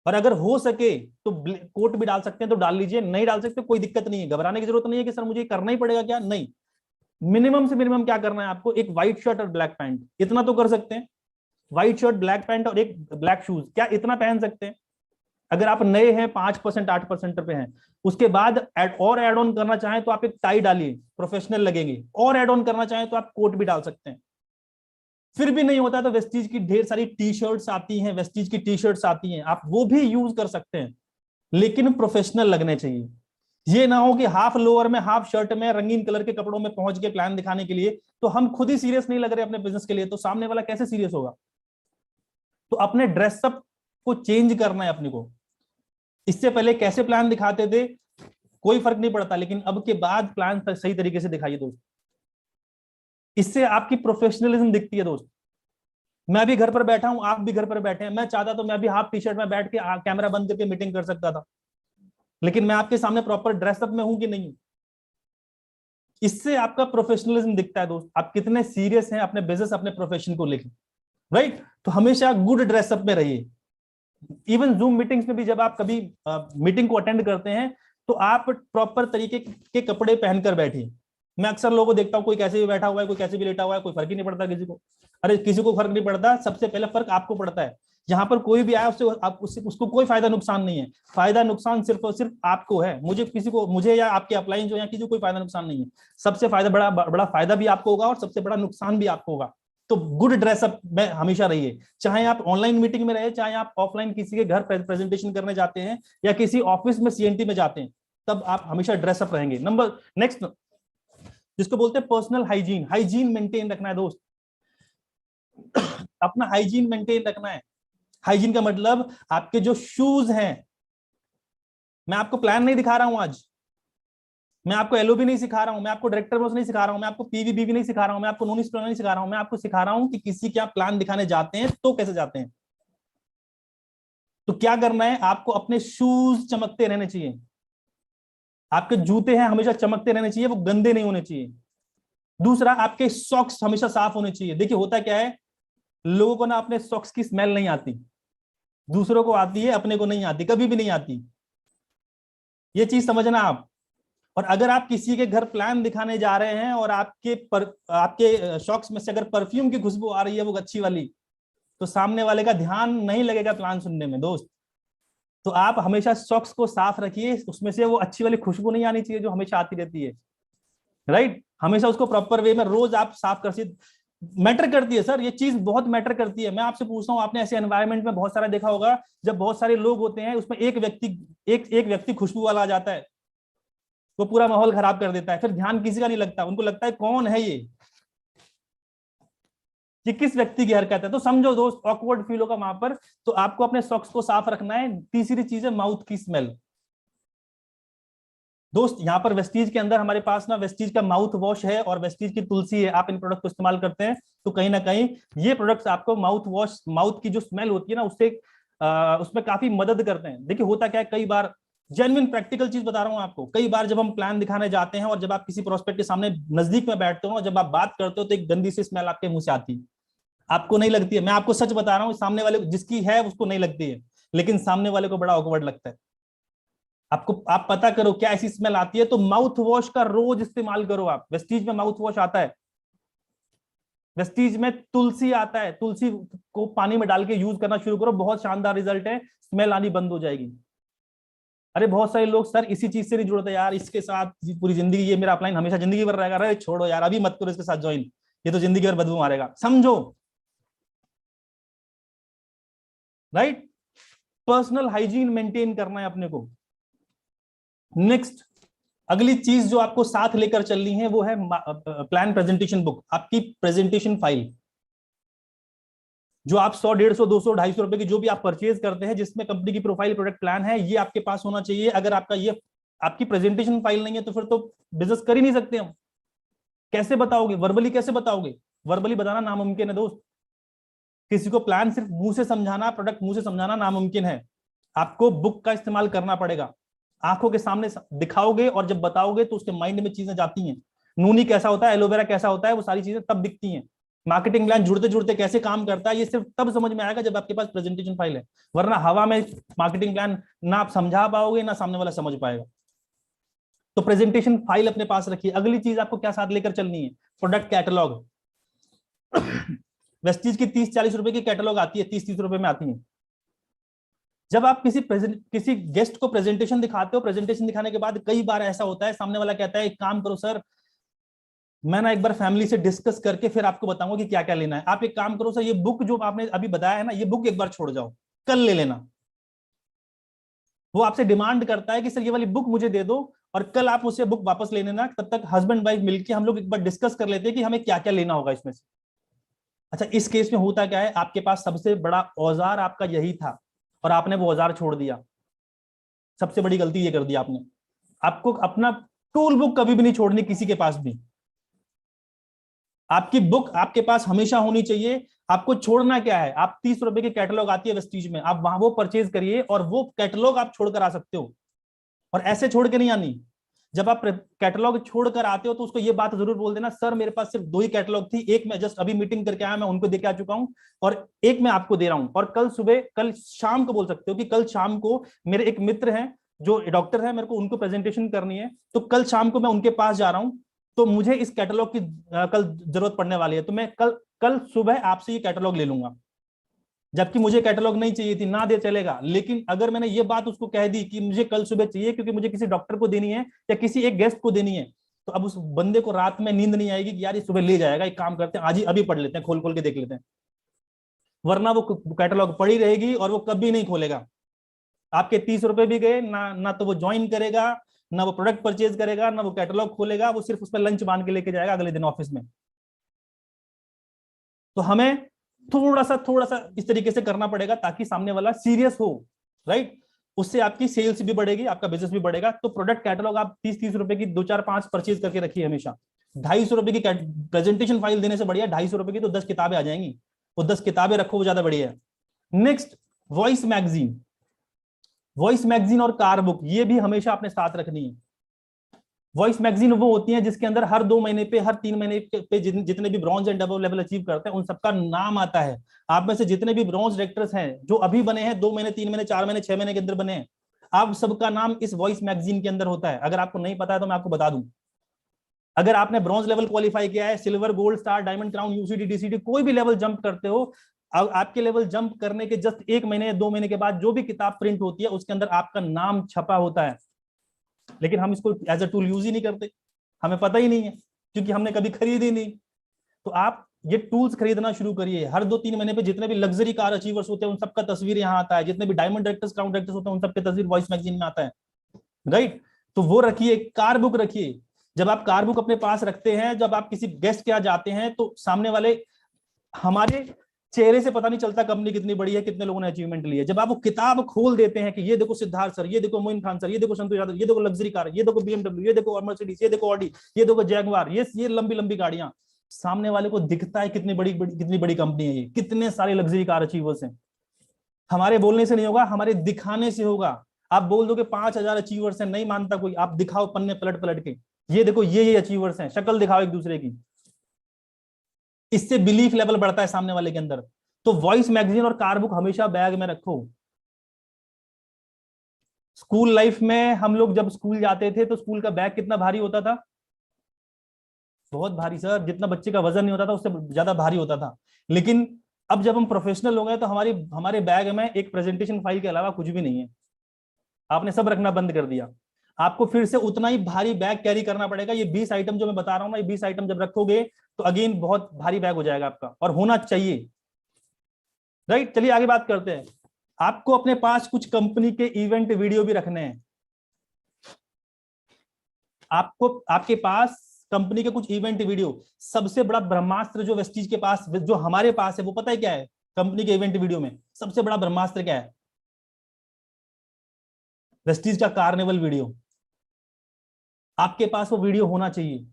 और अगर हो सके तो कोट भी डाल सकते हैं तो डाल लीजिए, नहीं डाल सकते कोई दिक्कत नहीं है, घबराने की जरूरत नहीं है कि सर मुझे करना ही पड़ेगा क्या, नहीं। मिनिमम से मिनिमम क्या करना है आपको? एक व्हाइट शर्ट और ब्लैक पैंट, इतना तो कर सकते हैं। व्हाइट शर्ट, ब्लैक पैंट और एक ब्लैक शूज, क्या इतना पहन सकते हैं? अगर आप नए हैं, 5% 8% पे हैं, उसके बाद एड ऑन करना चाहें तो आप एक टाई डालिए, प्रोफेशनल लगेंगे। और एड ऑन करना चाहें तो आप कोट भी डाल सकते हैं। फिर भी नहीं होता तो वेस्टीज की ढेर सारी टी शर्ट्स आती हैं, वेस्टीज की टी शर्ट्स आती हैं, आप वो भी यूज कर सकते हैं, लेकिन प्रोफेशनल लगने चाहिए। ये ना हो कि हाफ लोअर में, हाफ शर्ट में, रंगीन कलर के कपड़ों में पहुंच के प्लान दिखाने के लिए, तो हम खुद ही सीरियस नहीं लग रहे अपने बिजनेस के लिए, तो सामने वाला कैसे सीरियस होगा? तो अपने ड्रेसअप को चेंज करना है अपने को। इससे पहले कैसे प्लान दिखाते थे कोई फर्क नहीं पड़ता, लेकिन अब के बाद प्लान सही तरीके से दिखाइए दोस्त। इससे आपकी प्रोफेशनलिज्म दिखती है दोस्त। मैं भी घर पर बैठा हूं, आप भी घर पर बैठे हैं, मैं चाहता तो मैं भी हाफ टी शर्ट में बैठ के कैमरा बंद करके मीटिंग कर सकता था, लेकिन मैं आपके सामने प्रॉपर ड्रेसअप में हूं कि नहीं। इससे आपका प्रोफेशनलिज्म दिखता है दोस्त, आप कितने सीरियस हैं अपने बिजनेस, अपने प्रोफेशन को लेकर, राइट। तो हमेशा गुड ड्रेसअप में रहिए। इवन जूम मीटिंग्स में भी जब आप कभी मीटिंग को अटेंड करते हैं, तो आप प्रॉपर तरीके के कपड़े पहनकर बैठिए। मैं अक्सर लोगों को देखता हूं, कोई कैसे भी बैठा हुआ है, कोई कैसे भी लेटा हुआ है, कोई फर्क ही नहीं पड़ता किसी को। अरे किसी को फर्क नहीं पड़ता, सबसे पहले फर्क आपको पड़ता है यहाँ पर कोई भी आया उसको कोई फायदा नुकसान नहीं है। फायदा नुकसान सिर्फ और सिर्फ आपको है, मुझे या आपके अपलाइन जो, या किसी को कोई फायदा नुकसान नहीं है। सबसे बड़ा फायदा भी आपको होगा और सबसे बड़ा नुकसान भी आपको होगा। तो गुड ड्रेसअप में हमेशा रहिए, चाहे आप ऑनलाइन मीटिंग में रहे, चाहे आप ऑफलाइन किसी के घर प्रेजेंटेशन करने जाते हैं या किसी ऑफिस में सीएनटी में जाते हैं, तब आप हमेशा ड्रेसअप रहेंगे। नेक्स्ट जिसको बोलते हैं पर्सनल हाइजीन। हाइजीन मेंटेन रखना है दोस्त, अपना हाइजीन मेंटेन रखना है। हाइजीन का मतलब आपके जो शूज हैं, मैं आपको प्लान नहीं दिखा रहा हूं आज, मैं आपको एलओबी नहीं सिखा रहा हूं, मैं आपको डायरेक्टर बॉस नहीं सिखा रहा हूं, मैं आपको पीवीबीबी नहीं सिखा रहा हूं, मैं आपको नॉन स्टॉक नहीं सिखा रहा हूं, मैं आपको सिखा रहा हूं कि किसी क्या प्लान दिखाने जाते हैं तो कैसे जाते हैं। तो क्या करना है, आपको अपने शूज चमकते रहने चाहिए, आपके जूते हैं हमेशा चमकते रहने चाहिए, वो गंदे नहीं होने चाहिए। दूसरा, आपके सॉक्स हमेशा साफ होने चाहिए। देखिए होता क्या है, लोगों को ना अपने सॉक्स की स्मेल नहीं आती, दूसरों को आती है, अपने को नहीं आती, कभी भी नहीं आती। ये चीज समझना आप। और अगर आप किसी के घर प्लान दिखाने जा रहे हैं और आपके सॉक्स में से अगर परफ्यूम की खुशबू आ रही है वो अच्छी वाली, तो सामने वाले का ध्यान नहीं लगेगा प्लान सुनने में दोस्त। तो आप हमेशा सॉक्स को साफ रखिए, उसमें से वो अच्छी वाली खुशबू नहीं आनी चाहिए जो हमेशा आती रहती है, राइट। हमेशा उसको प्रॉपर वे में रोज आप साफ कर, मैटर करती है सर, ये चीज बहुत मैटर करती है। मैं आपसे पूछता हूँ, आपने ऐसे एनवायरनमेंट में बहुत सारा देखा होगा, जब बहुत सारे लोग होते हैं उसमें एक व्यक्ति खुशबू वाला आ जाता है, वो पूरा माहौल खराब कर देता है, फिर ध्यान किसी का नहीं लगता, उनको लगता है कौन है ये किस व्यक्ति की हरकत है। तो समझो दोस्त, ऑकवर्ड फील होगा वहां पर। तो आपको अपने सॉक्स को साफ रखना है। तीसरी चीज है माउथ की स्मेल। दोस्त यहाँ पर वेस्टीज के अंदर हमारे पास ना वेस्टीज का माउथ वॉश है और वेस्टीज की तुलसी है, आप इन प्रोडक्ट को इस्तेमाल करते हैं तो कहीं ना कहीं ये प्रोडक्ट्स आपको माउथ वॉश, माउथ की जो स्मेल होती है ना उससे उसमें काफी मदद करते हैं। देखिए होता क्या है, कई बार जेन्युइन प्रैक्टिकल चीज बता रहा हूं आपको, कई बार जब हम प्लान दिखाने जाते हैं और जब आप किसी प्रोस्पेक्ट के सामने नजदीक में बैठते हो, जब आप बात करते हो तो एक गंदी सी स्मेल आपके मुंह से आती है, आपको नहीं लगती है। मैं आपको सच बता रहा हूं, सामने वाले जिसकी है उसको नहीं लगती है, लेकिन सामने वाले को बड़ा ऑकवर्ड लगता है। आप पता करो क्या ऐसी स्मेल आती है, तो माउथ वॉश का रोज इस्तेमाल करो। आप वेस्टीज में माउथ वॉश आता है, वेस्टीज में तुलसी आता है, तुलसी को पानी में डाल के यूज करना शुरू करो, बहुत शानदार रिजल्ट है, स्मेल आनी बंद हो जाएगी। अरे बहुत सारे लोग सर इसी चीज से नहीं जुड़ते यार, इसके साथ पूरी जिंदगी ये मेरा अपलाइन हमेशा जिंदगी भर रहेगा। अरे छोड़ो यार, अभी मत करो इसके साथ ज्वाइन, ये तो जिंदगी भर बदबू मारेगा, समझो, राइट। पर्सनल हाइजीन मेंटेन करना है अपने को। नेक्स्ट, अगली चीज जो आपको साथ लेकर चलनी है वो है प्लान प्रेजेंटेशन बुक, आपकी प्रेजेंटेशन फाइल, जो आप 100, 150, 200, 250 रुपए की जो भी आप परचेज करते हैं, जिसमें कंपनी की प्रोफाइल, प्रोडक्ट प्लान है, ये आपके पास होना चाहिए। अगर आपका ये आपकी प्रेजेंटेशन फाइल नहीं है तो फिर तो बिजनेस कर ही नहीं सकते हम। कैसे बताओगे, वर्बली कैसे बताओगे, वर्बली बताना नामुमकिन है दोस्त। किसी को प्लान सिर्फ मुंह से समझाना, प्रोडक्ट मुंह से समझाना नामुमकिन है। आपको बुक का इस्तेमाल करना पड़ेगा, आंखों के सामने दिखाओगे और जब बताओगे तो उसके माइंड में चीजें जाती हैं। नूनी कैसा होता है, एलोवेरा कैसा होता है, वो सारी चीजें तब दिखती हैं। मार्केटिंग प्लान जुड़ते जुड़ते कैसे काम करता है, ये सिर्फ तब समझ में आएगा जब आपके पास प्रेजेंटेशन फाइल है, वरना हवा में मार्केटिंग प्लान ना आप समझा पाओगे ना सामने वाला समझ पाएगा। तो प्रेजेंटेशन फाइल अपने पास रखिए। अगली चीज आपको क्या साथ लेकर चलनी है, प्रोडक्ट कैटलॉग। वेस्टीज की 30-40 रुपए की कैटलॉग आती है, 30-30 रुपए में आती है। जब आप किसी गेस्ट को प्रेजेंटेशन दिखाते हो, प्रेजेंटेशन दिखाने के बाद कई बार ऐसा होता है सामने वाला कहता है एक काम करो सर, मैं ना एक बार फैमिली से डिस्कस करके फिर आपको बताऊंगा कि क्या क्या लेना है। आप एक काम करो सर, ये बुक जो आपने अभी बताया है ना, ये बुक एक बार छोड़ जाओ, कल ले लेना। वो आपसे डिमांड करता है कि सर ये वाली बुक मुझे दे दो और कल आप उसे बुक वापस ले लेना। तब तक हस्बैंड वाइफ मिलकर हम लोग एक बार डिस्कस कर लेते हैं कि हमें क्या क्या लेना होगा इसमें से। अच्छा, इस केस में होता क्या है, आपके पास सबसे बड़ा औजार आपका यही था और आपने वो औजार छोड़ दिया। सबसे बड़ी गलती ये कर दी आपने। आपको अपना टूल बुक कभी भी नहीं छोड़नी किसी के पास भी। आपकी बुक आपके पास हमेशा होनी चाहिए। आपको छोड़ना क्या है, आप 30 रुपए की कैटलॉग आती है वेस्टीज में, आप वहां वो परचेज करिए और वो कैटलॉग आप छोड़कर आ सकते हो। और ऐसे छोड़ के नहीं आनी, जब आप कैटलॉग छोड़कर आते हो तो उसको ये बात जरूर बोल देना, सर मेरे पास सिर्फ 2 ही कैटलॉग थी, एक मैं जस्ट अभी मीटिंग करके आया, मैं उनको देके आ चुका हूं और एक मैं आपको दे रहा हूं। और कल शाम को बोल सकते हो कि कल शाम को मेरे एक मित्र हैं जो डॉक्टर है, मेरे को उनको प्रेजेंटेशन करनी है, तो कल शाम को मैं उनके पास जा रहा हूं, तो मुझे इस कैटलॉग की कल जरूरत पड़ने वाली है, तो मैं कल कल सुबह आपसे ये कैटलॉग ले लूंगा। जबकि मुझे कैटलॉग नहीं चाहिए थी, ना दे चलेगा, लेकिन अगर मैंने ये बात उसको कह दी कि मुझे कल सुबह चाहिए क्योंकि मुझे किसी डॉक्टर को देनी है या किसी एक गेस्ट को देनी है, तो अब उस बंदे को रात में नींद नहीं आएगी कि यार ये सुबह ले जाएगा, एक काम करते हैं आज ही अभी पढ़ लेते हैं, खोल खोल के देख लेते हैं। वरना वो कैटलॉग पड़ी रहेगी और वो कभी नहीं खोलेगा। आपके 30 रुपए भी गए ना, ना तो वो ज्वाइन करेगा, ना वो प्रोडक्ट परचेज करेगा, ना वो कैटलॉग खोलेगा, वो सिर्फ उसमें लंच बांध के लेके जाएगा अगले दिन ऑफिस में। तो हमें थोड़ा सा इस तरीके से करना पड़ेगा ताकि सामने वाला सीरियस हो, राइट। उससे आपकी सेल्स भी बढ़ेगी, आपका बिजनेस भी बढ़ेगा। तो प्रोडक्ट कैटलॉग आप 30-30 रुपए की 2-4-5 परचेज करके रखिए हमेशा। 250 रुपए की प्रेजेंटेशन फाइल देने से बढ़िया 250 रुपए की तो 10 किताबें आ जाएंगी, वो 10 किताबें रखो, वो ज्यादा बढ़िया है। Next, voice magazine. Voice magazine और कार बुक ये भी हमेशा अपने साथ रखनी है। वॉइस मैगजीन वो होती है जिसके अंदर हर 2 महीने पे, हर 3 महीने पे जितने भी bronze and double level achieve करते हैं उन सबका नाम आता है। आप में से जितने भी ब्रॉन्ज डायरेक्टर्स हैं जो अभी बने हैं, 2 महीने, 3 महीने, 4 महीने, 6 महीने के अंदर बने हैं, आप सबका नाम इस वॉइस मैगजीन के अंदर होता है। अगर आपको नहीं पता है तो मैं आपको बता दूं, अगर आपने ब्रॉन्ज लेवल क्वालिफाई किया है, silver, gold, star, diamond, crown, UCD, डीसीडी, कोई भी लेवल जंप करते हो, अब आपके लेवल जंप करने के जस्ट 1 महीने या 2 महीने के बाद जो भी किताब प्रिंट होती है उसके अंदर आपका नाम छपा होता है। लेकिन हम इसको एज अ टूल यूज ही नहीं करते, हमें पता ही नहीं है क्योंकि हमने कभी खरीदी नहीं। तो आप ये टूल्स खरीदना शुरू करिए। हर 2-3 महीने पे जितने भी लग्जरी कार अचीवर्स होते हैं उन सबका तस्वीर यहाँ आता है, जितने भी डायमंड डायरेक्टर्स, क्राउन डायरेक्टर्स होते हैं उन सबके तस्वीर वॉइस मैगजीन में आता है, राइट। तो वो रखिए। कार बुक रखिए। जब आप कार बुक अपने पास रखते हैं, जब आप किसी गेस्ट के यहाँ जाते हैं तो सामने वाले, हमारे चेहरे से पता नहीं चलता कंपनी कितनी बड़ी है, कितने लोगों ने अचीवमेंट ली है। जब आप वो किताब खोल देते हैं कि ये देखो सिद्धार्थ सर, ये देखो मोइन खान सर, ये देखो संतोष यादव, ये देखो लग्जरी कार, ये देखो बीएमडब्ल्यू, ये देखो मर्सिडीज, ये देखो ऑडी, ये देखो जैगवार, ये लंबी लंबी गाड़ियां, सामने वाले को दिखता है कितनी बड़ी कंपनी है ये, कितने सारे लग्जरी कार अचीवर्स हैं। हमारे बोलने से नहीं होगा, हमारे दिखाने से होगा। आप बोल दो कि 5,000 अचीवर्स हैं, नहीं मानता कोई, आप दिखाओ पन्ने पलट पलट के, ये देखो ये अचीवर्स हैं, शक्ल दिखाओ एक दूसरे की, इससे बिलीफ लेवल बढ़ता है सामने वाले के अंदर। तो वॉइस मैगजीन और कार बुक हमेशा बैग में रखो। स्कूल लाइफ में हम लोग जब स्कूल जाते थे तो स्कूल का बैग कितना भारी होता था? बहुत भारी सर, जितना बच्चे का वजन नहीं होता था उससे ज्यादा भारी होता था। लेकिन अब जब हम प्रोफेशनल हो गए तो हमारे बैग में एक प्रेजेंटेशन फाइल के अलावा कुछ भी नहीं है। आपने सब रखना बंद कर दिया। आपको फिर से उतना ही भारी बैग कैरी करना पड़ेगा। ये 20 आइटम जो मैं बता रहा हूं ना, ये 20 आइटम जब रखोगे तो अगेन बहुत भारी बैग हो जाएगा आपका, और होना चाहिए, राइट। चलिए आगे बात करते हैं। आपको अपने पास कुछ कंपनी के इवेंट वीडियो भी रखने हैं। आपको आपके पास कंपनी के कुछ इवेंट वीडियो, सबसे बड़ा ब्रह्मास्त्र जो वेस्टीज के पास, जो हमारे पास है, वो पता है क्या है? कंपनी के इवेंट वीडियो में सबसे बड़ा ब्रह्मास्त्र क्या है? वेस्टीज का कार्निवल वीडियो। आपके पास वो वीडियो होना चाहिए।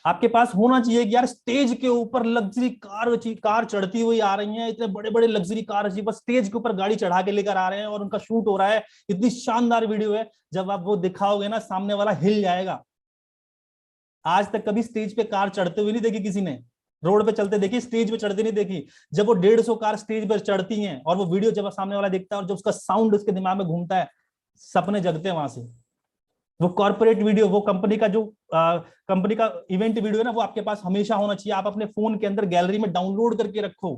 आपके पास होना चाहिए कि यार स्टेज के ऊपर लग्जरी कार चढ़ती हुई आ रही है, इतने बड़े बड़े लग्जरी कार बस स्टेज के ऊपर गाड़ी चढ़ा के लेकर आ रहे हैं और उनका शूट हो रहा है, इतनी शानदार वीडियो है। जब आप वो दिखाओगे ना, सामने वाला हिल जाएगा। आज तक कभी स्टेज पे कार चढ़ते हुए नहीं देखी किसी ने, रोड पे चलते देखी, स्टेज पे चढ़ते नहीं देखी। जब वो 150 कार स्टेज पर चढ़ती हैं और वो वीडियो जब सामने वाला देखता है और जब उसका साउंड उसके दिमाग में घूमता है, सपने जगते हैं वहां से। वो कॉर्पोरेट वीडियो, वो कंपनी का जो कंपनी का इवेंट वीडियो है ना, वो आपके पास हमेशा होना चाहिए। आप अपने फोन के अंदर गैलरी में डाउनलोड करके रखो।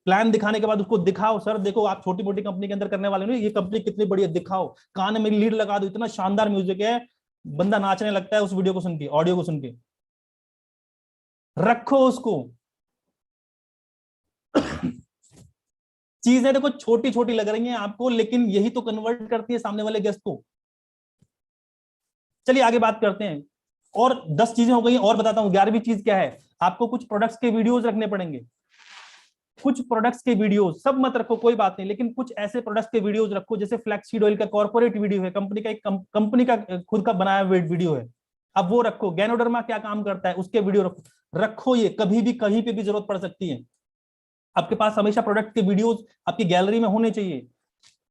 प्लान दिखाने के बाद उसको दिखाओ, सर देखो आप छोटी मोटी कंपनी के अंदर करने वाले नहीं, ये कंपनी कितनी बड़ी है, दिखाओ। कान में लीड लगा दो, इतना शानदार म्यूजिक है, बंदा नाचने लगता है उस वीडियो को सुन के, ऑडियो को सुन के। रखो उसको। चीजें देखो छोटी छोटी लग रही हैं आपको, लेकिन यही तो कन्वर्ट करती है सामने वाले गेस्ट को। चलिए आगे बात करते हैं। और 10 चीजें हो गई, और बताता हूं 11वीं चीज क्या है। आपको कुछ प्रोडक्ट्स के वीडियोस रखने पड़ेंगे। कुछ प्रोडक्ट्स के वीडियोस, सब मत रखो कोई बात नहीं, लेकिन कुछ ऐसे प्रोडक्ट्स के वीडियोस रखो, जैसे फ्लैक्ससीड ऑयल का कॉर्पोरेट वीडियो है, कंपनी का खुद का बनाया वीडियो है, अब वो रखो। गैनोडर्मा क्या काम करता है उसके वीडियो रखो। ये कभी भी कहीं पे भी जरूरत पड़ सकती है। आपके पास हमेशा प्रोडक्ट के वीडियोस आपकी गैलरी में होने चाहिए।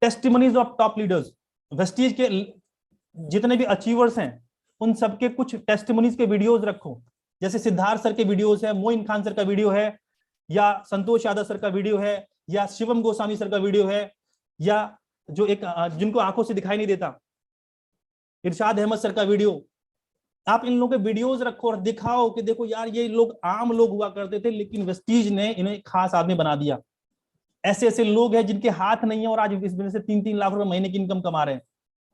Testimonies of top leaders, Vestige के जितने भी अचीवर्स हैं उन सबके कुछ टेस्टिमनीज के वीडियोस रखो। जैसे सिद्धार्थ सर के वीडियोस है, मोइन खान सर का वीडियो है, या संतोष यादव सर का वीडियो है, या शिवम गोस्वामी सर का वीडियो है, या जो एक जिनको आंखों से दिखाई नहीं देता, इरशाद अहमद सर का वीडियो। आप इन लोगों के वीडियोस रखो और दिखाओ कि देखो यार ये लोग आम लोग हुआ करते थे, लेकिन वेस्टीज ने इन्हें खास आदमी बना दिया। ऐसे ऐसे लोग हैं जिनके हाथ नहीं है और आज इस बिजनेस से 3-3 लाख रुपए महीने की इनकम कमा रहे हैं।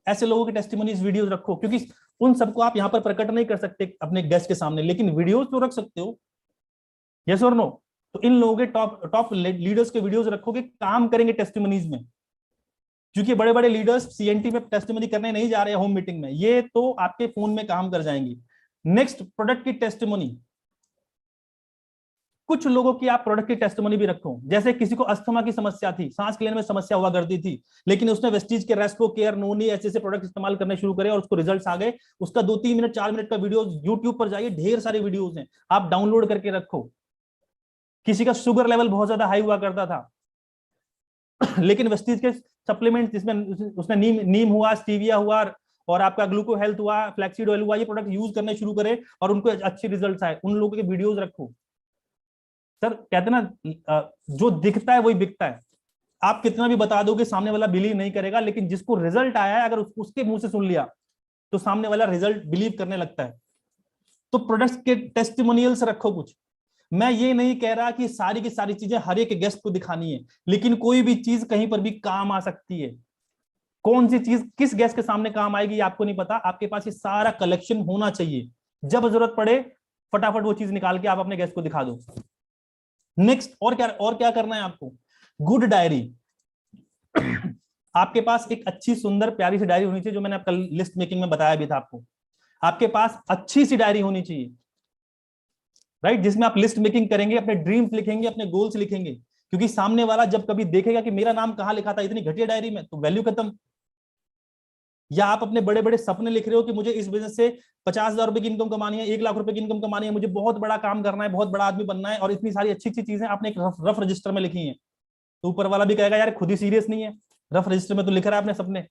ऐसे लोगों की टेस्टिमोनीज वीडियोस रखो, क्योंकि उन सबको आप यहां पर प्रकट नहीं कर सकते अपने गेस्ट के सामने, लेकिन वीडियोस तो रख सकते हो। यस और नो? तो इन लोगों के टॉप टॉप लीडर्स के वीडियोस रखोगे, काम करेंगे टेस्टिमोनीज में। क्योंकि बड़े बड़े लीडर्स सीएनटी में टेस्टिमोनी करने नहीं जा रहे हैं होम मीटिंग में, ये तो आपके फोन में काम कर जाएंगी। नेक्स्ट, प्रोडक्ट की टेस्टिमोनी। कुछ लोगों की आप प्रोडक्ट की टेस्टिमोनी भी रखो। जैसे किसी को अस्थमा की समस्या थी, सांस लेने में समस्या हुआ करती थी, लेकिन उसने वेस्टीज के रेस्को केयर, नोनी, ऐसे प्रोडक्ट इस्तेमाल करने शुरू करे और उसको रिजल्ट्स आ गए। उसका 2-3 मिनट 4 मिनट का वीडियो यूट्यूब पर जाइए, ढेर सारे वीडियोस हैं, आप डाउनलोड करके रखो। किसी का शुगर लेवल बहुत ज्यादा हाई हुआ करता था लेकिन वेस्टीज के सप्लीमेंट जिसमें उसने नीम हुआ, स्टीविया हुआ और आपका ग्लूको हेल्थ हुआ, फ्लैक्सीड ऑयल हुआ, ये प्रोडक्ट यूज करने शुरू करे और उनको अच्छे रिजल्ट्स आए, उन लोगों के वीडियोस रखो। सर कहते ना, जो दिखता है वही बिकता है। आप कितना भी बता दोगे सामने वाला बिलीव नहीं करेगा, लेकिन जिसको रिजल्ट आया है अगर उसके मुंह से सुन लिया तो सामने वाला रिजल्ट बिलीव करने लगता है। तो प्रोडक्ट्स के टेस्टिमोनियल्स रखो कुछ। मैं ये नहीं कह रहा कि सारी की सारी चीजें हर एक गेस्ट को दिखानी है, लेकिन कोई भी चीज कहीं पर भी काम आ सकती है। कौन सी चीज किस गेस्ट के सामने काम आएगी आपको नहीं पता, आपके पास ये सारा कलेक्शन होना चाहिए। जब जरूरत पड़े फटाफट वो चीज निकाल के आप अपने गेस्ट को दिखा दो। नेक्स्ट, और क्या करना है आपको? Good diary. आपके पास एक अच्छी सुंदर प्यारी सी डायरी होनी चाहिए, जो मैंने आपका लिस्ट मेकिंग में बताया भी था आपको। आपके पास अच्छी सी डायरी होनी चाहिए, राइट, जिसमें आप लिस्ट मेकिंग करेंगे, अपने ड्रीम्स लिखेंगे, अपने गोल्स लिखेंगे। क्योंकि सामने वाला जब कभी देखेगा कि मेरा नाम कहां लिखा था इतनी घटिया डायरी में, तो वैल्यू खत्म। या आप अपने बड़े बड़े सपने लिख रहे हो कि मुझे इस बिजनेस से 50,000 रुपए की इनकम कमानी है, 1 लाख रुपए की इनकम कमानी है, मुझे बहुत बड़ा काम करना है, बहुत बड़ा आदमी बनना है, और इतनी सारी अच्छी अच्छी चीजें आपने एक रफ रजिस्टर में लिखी है, तो ऊपर वाला भी कहेगा यार खुद ही सीरियस नहीं है, रफ रजिस्टर में तो लिख रहा है अपने सपने।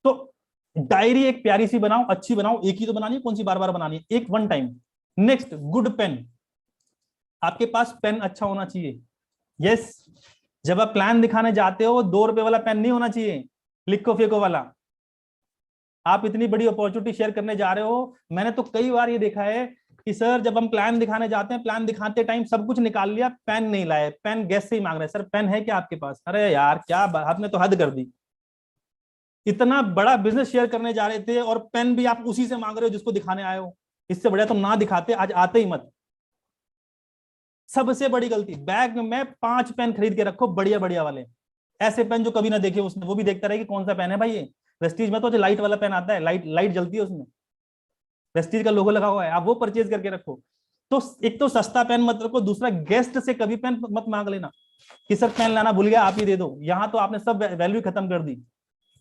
तो डायरी एक प्यारी सी बनाओ, अच्छी बनाओ, एक ही तो बनानी है, कौन सी बार बार बनानी है, एक one time. Next, good pen. आपके पास पेन अच्छा होना चाहिए। यस, जब आप प्लान दिखाने जाते हो 2 रुपए वाला पेन नहीं होना चाहिए, लिखो फेंको वाला। आप इतनी बड़ी अपॉर्चुनिटी शेयर करने जा रहे हो। मैंने तो कई बार ये देखा है कि सर जब हम प्लान दिखाने जाते हैं, प्लान दिखाते टाइम सब कुछ निकाल लिया, पेन नहीं लाए, पेन गेस्ट से ही मांग रहे हैं, सर पेन है क्या आपके पास? अरे यार क्या आपने तो हद कर दी। इतना बड़ा बिजनेस शेयर करने जा रहे थे और पेन भी आप उसी से मांग रहे हो जिसको दिखाने आए हो। इससे बढ़िया तुम ना दिखाते, आज आते ही मत। सबसे बड़ी गलती, बैग में 5 पेन खरीद के रखो, बढ़िया बढ़िया वाले। ऐसे पेन जो कभी ना देखे उसने, वो भी देखता रहे कि कौन सा पेन है भाई ये। वेस्टीज में तो जो लाइट वाला पेन आता है, लाइट लाइट जलती है उसमें, वेस्टीज का लोगो लगा हुआ है, आप वो परचेज करके रखो। तो एक तो सस्ता पेन मत रखो, दूसरा गेस्ट से कभी पेन मत मांग लेना कि सर पेन लाना भूल गया आप ही दे दो, यहां तो आपने सब वैल्यू खत्म कर दी।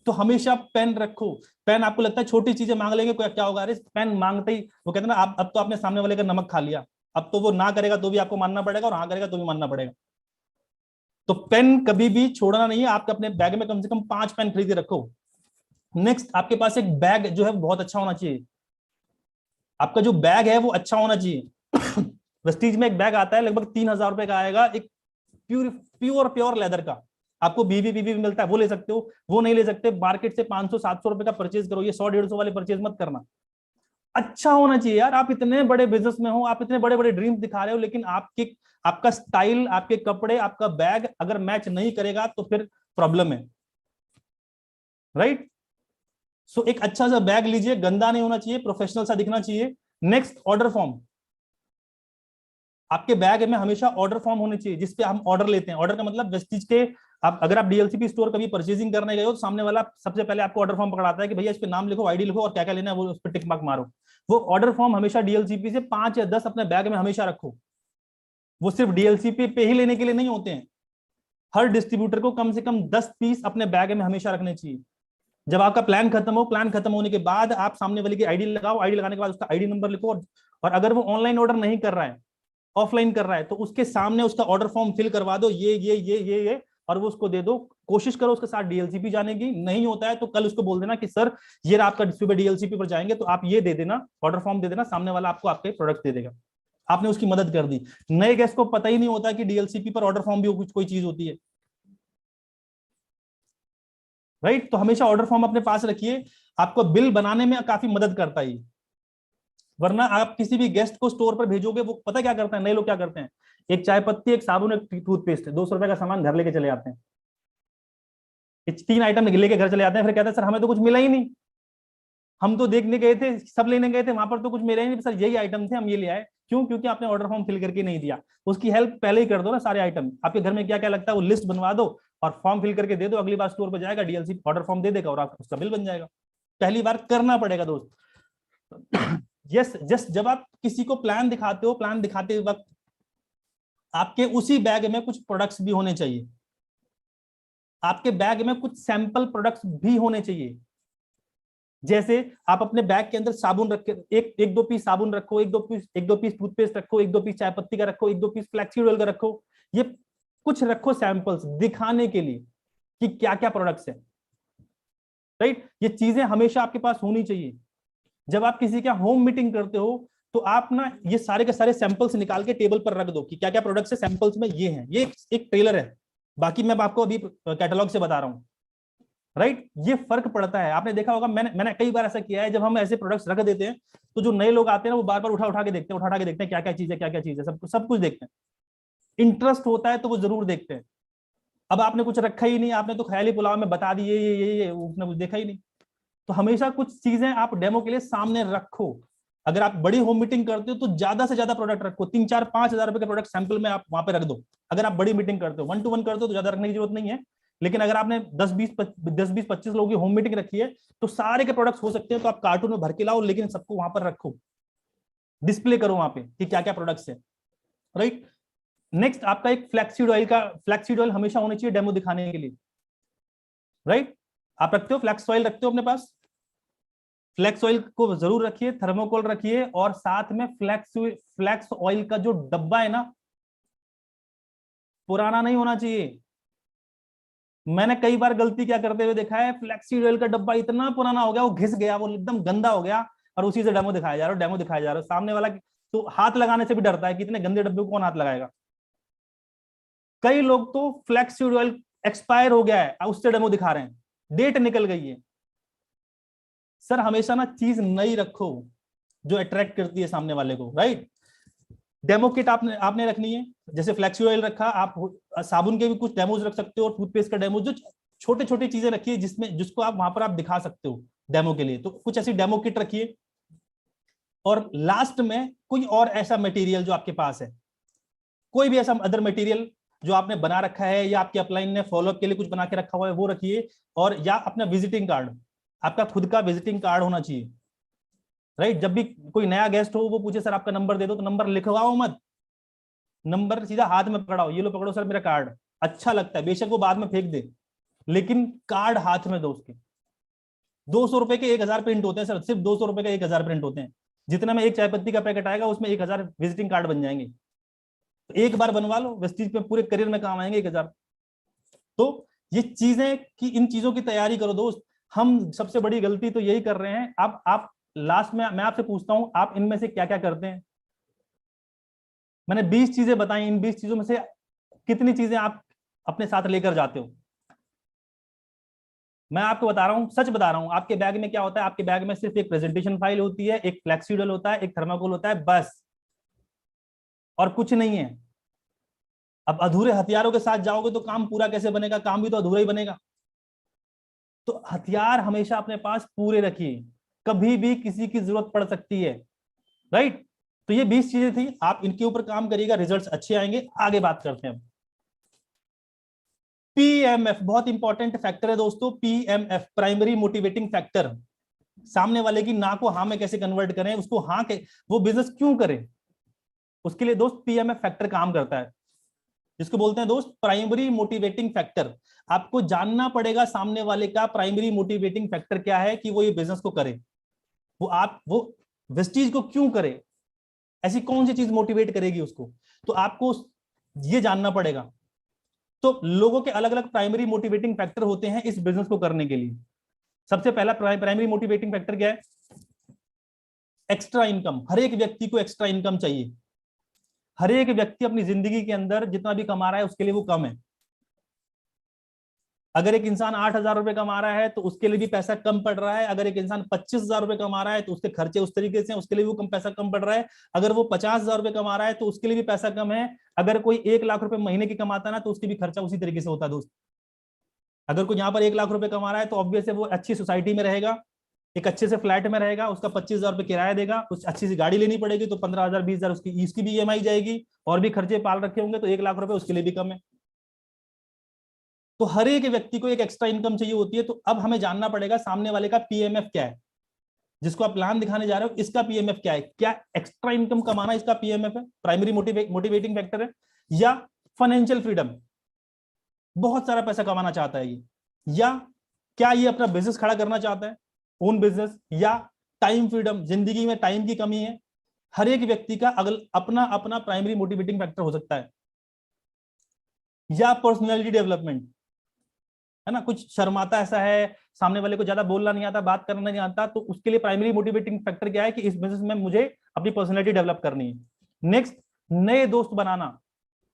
तो हमेशा पेन रखो। पेन आपको लगता है छोटी चीजें मांग लेंगे क्या होगा, अरे पेन मांगते ही वो कहते हैं ना, आप अब तो आपने सामने वाले का नमक खा लिया, अब तो वो ना करेगा तो भी आपको मानना पड़ेगा और हाँ करेगा तो भी मानना पड़ेगा। तो पेन कभी भी छोड़ना नहीं है, आपके अपने बैग में कम से कम 5 पेन खरीद के रखो। नेक्स्ट, आपके पास एक बैग जो है बहुत अच्छा होना चाहिए। आपका जो बैग है वो अच्छा होना चाहिए। वेस्टीज में एक बैग आता है लगभग 3,000 रुपए का आएगा, एक प्योर प्योर लेदर का। आपको बीबी बीबी मिलता है, वो ले सकते हो, वो नहीं ले सकते मार्केट से 500-700 रुपए का परचेज करो, ये 100-150 वाले परचेज मत करना। अच्छा होना चाहिए यार, आप इतने बड़े बिजनेस में हो, आप इतने बड़े बड़े ड्रीम्स दिखा रहे हो, लेकिन आपके आपका स्टाइल, आपके कपड़े, आपका बैग अगर मैच नहीं करेगा तो फिर प्रॉब्लम है, राइट। सो एक अच्छा सा बैग लीजिए, गंदा नहीं होना चाहिए, प्रोफेशनल सा दिखना चाहिए। Next, order form. आपके बैग में हमेशा ऑर्डर फॉर्म होने चाहिए जिसपे हम ऑर्डर लेते हैं। ऑर्डर का मतलब वेस्टीज के, आप अगर आप डीएलसीपी स्टोर कभी परचेजिंग करने गए हो तो सामने वाला सबसे पहले आपको ऑर्डर फॉर्म पकड़ाता है कि भैया इस पे नाम लिखो, आईडी लिखो और क्या क्या लेना है वो उस पर टिक मार्क मारो। वो ऑर्डर फॉर्म हमेशा डीएलसीपी से 5 या 10 अपने बैग में हमेशा रखो। वो सिर्फ डीएलसीपी पे ही लेने के लिए नहीं होते हैं, हर डिस्ट्रीब्यूटर को कम से कम 10 पीस अपने बैग में हमेशा रखने चाहिए। जब आपका प्लान खत्म हो, प्लान खत्म होने के बाद आप सामने वाले की आईडी लगाओ, आईडी लगाने के बाद उसका आईडी नंबर लिखो, और अगर वो ऑनलाइन ऑर्डर नहीं कर रहा है, ऑफलाइन कर रहा है, तो उसके सामने उसका ऑर्डर फॉर्म फिल करवा दो, ये और वो उसको दे दो। कोशिश करो उसके साथ डीएलसीपी जाने की, नहीं होता है तो कल उसको बोल देना कि सर ये आपका सुबह डीएलसीपी पर जाएंगे तो आप ये दे देना, ऑर्डर फॉर्म दे देना, सामने वाला आपको आपके प्रोडक्ट दे देगा। आपने उसकी मदद कर दी। नए गेस्ट को पता ही नहीं होता कि डीएलसीपी पर ऑर्डर फॉर्म भी कुछ कोई चीज होती है, राइट। तो हमेशा ऑर्डर फॉर्म अपने पास रखिए, आपको बिल बनाने में काफी मदद करता है। वरना आप किसी भी गेस्ट को स्टोर पर भेजोगे, वो पता क्या करते हैं, नए लोग क्या करते हैं, एक चाय पत्ती, एक साबुन, एक टूथपेस्ट है, 200 रुपए का सामान घर लेके चले आते हैं, 3 आइटम लेके घर चले जाते हैं, फिर कहते हैं सर हमें तो कुछ मिला ही नहीं, हम तो देखने गए थे, सब लेने गए थे, वहां पर तो कुछ मिला ही नहीं, सर यही आइटम थे हम ये ले आए। क्यों? क्योंकि आपने ऑर्डर फॉर्म फिल करके नहीं दिया। उसकी हेल्प पहले ही कर दो ना, सारे आइटम आपके घर में क्या क्या लगता है वो लिस्ट बनवा दो और फॉर्म फिल करके दे दो, अगली बार स्टोर पर जाएगा, डीएलसी ऑर्डर फॉर्म दे देगा और आपका उसका बिल बन जाएगा। पहली बार करना पड़ेगा दोस्त। यस, जस्ट जब आप किसी को प्लान दिखाते हो, प्लान दिखाते वक्त आपके उसी बैग में कुछ प्रोडक्ट्स भी होने चाहिए, आपके बैग में कुछ सैंपल प्रोडक्ट्स भी होने चाहिए। जैसे आप अपने बैग के अंदर साबुन रख के एक दो पीस साबुन रखो, एक दो पीस टूथपेस्ट रखो, एक दो पीस चाय पत्ती का रखो, एक दो पीस फ्लैक्सीड ऑयल का रखो, ये कुछ रखो सैंपल्स दिखाने के लिए कि क्या क्या प्रोडक्ट्स है, राइट। ये चीजें हमेशा आपके पास होनी चाहिए। जब आप किसी के होम मीटिंग करते हो तो आप ना ये सारे के सारे सैंपल्स निकाल के टेबल पर रख दो कि क्या क्या प्रोडक्ट्स है सैंपल्स में, ये हैं, ये एक ट्रेलर है, बाकी मैं आपको अभी कैटलॉग से बता रहा हूँ, राइट। ये फर्क पड़ता है। आपने देखा होगा, मैंने कई बार ऐसा किया है, जब हम ऐसे प्रोडक्ट्स रख देते हैं तो जो नए लोग आते हैं ना वो बार बार उठा उठा के देखते हैं क्या क्या चीज है, क्या क्या चीज है, सब कुछ देखते हैं। इंटरेस्ट होता है तो वो जरूर देखते हैं। अब आपने कुछ रखा ही नहीं, आपने तो ख्याली पुलाव में बता दिए ये उसने कुछ देखा ही नहीं। तो हमेशा कुछ चीजें आप डेमो के लिए सामने रखो। अगर आप बड़ी होम मीटिंग करते हो तो ज्यादा से ज्यादा प्रोडक्ट रखो, 3-4-5 हजार रुपए के प्रोडक्ट सैंपल में आप वहां पे रख दो। अगर आप बड़ी मीटिंग करते हो, 1-to-1 करते हो तो ज्यादा रखने की जरूरत नहीं है, लेकिन अगर आपने 10-20-25 लोगों की होम मीटिंग रखी है तो सारे के प्रोडक्ट्स हो सकते हैं, तो आप कार्टून में भर के लाओ, लेकिन सबको वहां पर रखो, डिस्प्ले करो वहां पे कि क्या क्या प्रोडक्ट्स है, राइट। नेक्स्ट आपका एक फ्लैक्सीड ऑयल हमेशा होनी चाहिए डेमो दिखाने के लिए, राइट। आप रखते हो फ्लैक्स ऑयल, रखते हो अपने पास? फ्लैक्स ऑयल को जरूर रखिए, थर्मोकोल रखिए, और साथ में फ्लैक्स ऑयल का जो डब्बा है ना, पुराना नहीं होना चाहिए। मैंने कई बार गलती क्या करते हुए देखा है, फ्लैक्सीड ऑयल का डब्बा इतना पुराना हो गया, वो घिस गया, वो एकदम गंदा हो गया, और उसी से डेमो दिखाया जा रहा है, सामने वाला तो हाथ लगाने से भी डरता है कि इतने गंदे डब्बे को कौन हाथ लगाएगा। कई लोग तो फ्लैक्सीड ऑयल एक्सपायर हो गया है उससे डेमो दिखा रहे हैं, डेट निकल गई है। सर हमेशा ना चीज नई रखो जो अट्रैक्ट करती है सामने वाले को, राइट। डेमो किट आपने रखनी है, जैसे फ्लैक्सी ऑयल रखा, आप साबुन के भी कुछ डेमोज रख सकते हो, टूथपेस्ट का डेमो, जो छोटे छोटे चीजें रखिए जिसको आप वहां पर आप दिखा सकते हो डेमो के लिए, तो कुछ ऐसी डेमो किट रखिए। और लास्ट में कोई और ऐसा मटेरियल जो आपके पास है, कोई भी ऐसा अदर मटेरियल जो आपने बना रखा है या आपके अपलाइन ने फॉलोअप के लिए कुछ बना के रखा हुआ है वो रखिए, और या अपना विजिटिंग कार्ड, आपका खुद का विजिटिंग कार्ड होना चाहिए, राइट। जब भी कोई नया गेस्ट हो वो पूछे सर आपका नंबर दे दो, तो नंबर लिखवाओ मत, नंबर सीधा हाथ में पकड़ाओ, ये लो पकड़ो सर मेरा कार्ड। अच्छा लगता है, बेशक वो बाद में फेंक दे, लेकिन कार्ड हाथ में दो उसके। 200 रुपए के 1000 प्रिंट होते हैं सर, सिर्फ 200 रुपए के 1000 प्रिंट होते हैं। जितना में एक चाय पत्ती का पैकेट आएगा उसमें 1000 विजिटिंग कार्ड बन जाएंगे। तो एक बार बनवा लो, वेस्टीज पे पूरे करियर में काम आएंगे 1000। तो ये चीजें कि इन चीजों की तैयारी करो दोस्त। हम सबसे बड़ी गलती तो यही कर रहे हैं। अब आप लास्ट में मैं आपसे पूछता हूं, आप इनमें से क्या क्या करते हैं? मैंने 20 चीजें बताई, इन 20 चीजों में से कितनी चीजें आप अपने साथ लेकर जाते हो? मैं आपको बता रहा हूं, सच बता रहा हूं, आपके बैग में क्या होता है? आपके बैग में सिर्फ एक प्रेजेंटेशन फाइल होती है, एक फ्लैक्सीडल होता है, एक थर्माकोल होता है, बस, और कुछ नहीं है। अब अधूरे हथियारों के साथ जाओगे तो काम पूरा कैसे बनेगा? काम भी तो अधूरा ही बनेगा। तो हथियार हमेशा अपने पास पूरे रखिए, कभी भी किसी की जरूरत पड़ सकती है, राइट। तो ये 20 चीजें थी, आप इनके ऊपर काम करिएगा, रिजल्ट्स अच्छे आएंगे। आगे बात करते हैं। पीएमएफ बहुत इंपॉर्टेंट फैक्टर है दोस्तों। PMF, primary motivating factor. सामने वाले की ना को हाँ में कैसे कन्वर्ट करें, उसको हाँ के वो बिजनेस क्यों करे, उसके लिए दोस्त पीएमएफ फैक्टर काम करता है, जिसको बोलते हैं दोस्त प्राइमरी मोटिवेटिंग फैक्टर। आपको जानना पड़ेगा सामने वाले का प्राइमरी मोटिवेटिंग फैक्टर क्या है कि वो ये बिजनेस को करे, वो वेस्टीज को क्यों करे, ऐसी कौन सी चीज मोटिवेट करेगी उसको। तो आपको ये जानना पड़ेगा। तो लोगों के अलग अलग प्राइमरी मोटिवेटिंग फैक्टर होते हैं इस बिजनेस को करने के लिए। सबसे पहला प्राइमरी मोटिवेटिंग फैक्टर क्या है? Extra income. हर एक व्यक्ति को एक्स्ट्रा इनकम चाहिए। हर एक व्यक्ति अपनी जिंदगी के अंदर जितना भी कमा रहा है उसके लिए वो कम है। अगर एक इंसान 8,000 रुपए कमा रहा है तो उसके लिए भी पैसा कम पड़ रहा है। अगर एक इंसान 25,000 रुपए कमा रहा है तो उसके खर्चे उस तरीके से उसके लिए भी पैसा कम पड़ रहा है। अगर वो 50,000 रुपए कमा रहा है तो उसके लिए भी पैसा कम है। अगर कोई 1 लाख रुपए महीने की कमाता है ना तो उसकी भी खर्चा उसी तरीके से होता है दोस्त। अगर कोई यहाँ पर 1 लाख रुपए कमा रहा है तो ऑब्वियस है वो अच्छी सोसाइटी में रहेगा, एक अच्छे से फ्लैट में रहेगा, उसका 25,000 रुपए किराया देगा, उस अच्छी सी गाड़ी लेनी पड़ेगी तो 15,000 20,000 उसकी भी ईएमआई जाएगी, और भी खर्चे पाल रखे होंगे तो 1 लाख रुपए उसके लिए भी कम है। तो हर एक व्यक्ति को एक एक्स्ट्रा इनकम चाहिए होती है। तो अब हमें जानना पड़ेगा सामने वाले का पीएमएफ क्या है, जिसको आप प्लान दिखाने जा रहे हो इसका पीएमएफ क्या है। क्या एक्स्ट्रा इनकम कमाना इसका पीएमएफ है, प्राइमरी मोटिवेटिंग फैक्टर है, या फाइनेंशियल फ्रीडम, बहुत सारा पैसा कमाना चाहता है ये, या क्या ये अपना बिजनेस खड़ा करना चाहता है, ओन बिजनेस, या टाइम फ्रीडम, जिंदगी में टाइम की कमी है। हर एक व्यक्ति का अपना अपना प्राइमरी मोटिवेटिंग फैक्टर हो सकता है। या पर्सनैलिटी डेवलपमेंट, है ना, कुछ शर्माता ऐसा है, सामने वाले को ज्यादा बोलना नहीं आता, बात करना नहीं आता, तो उसके लिए प्राइमरी मोटिवेटिंग फैक्टर क्या है कि इस बिजनेस में मुझे अपनी पर्सनैलिटी डेवलप करनी है। नेक्स्ट, नए दोस्त बनाना।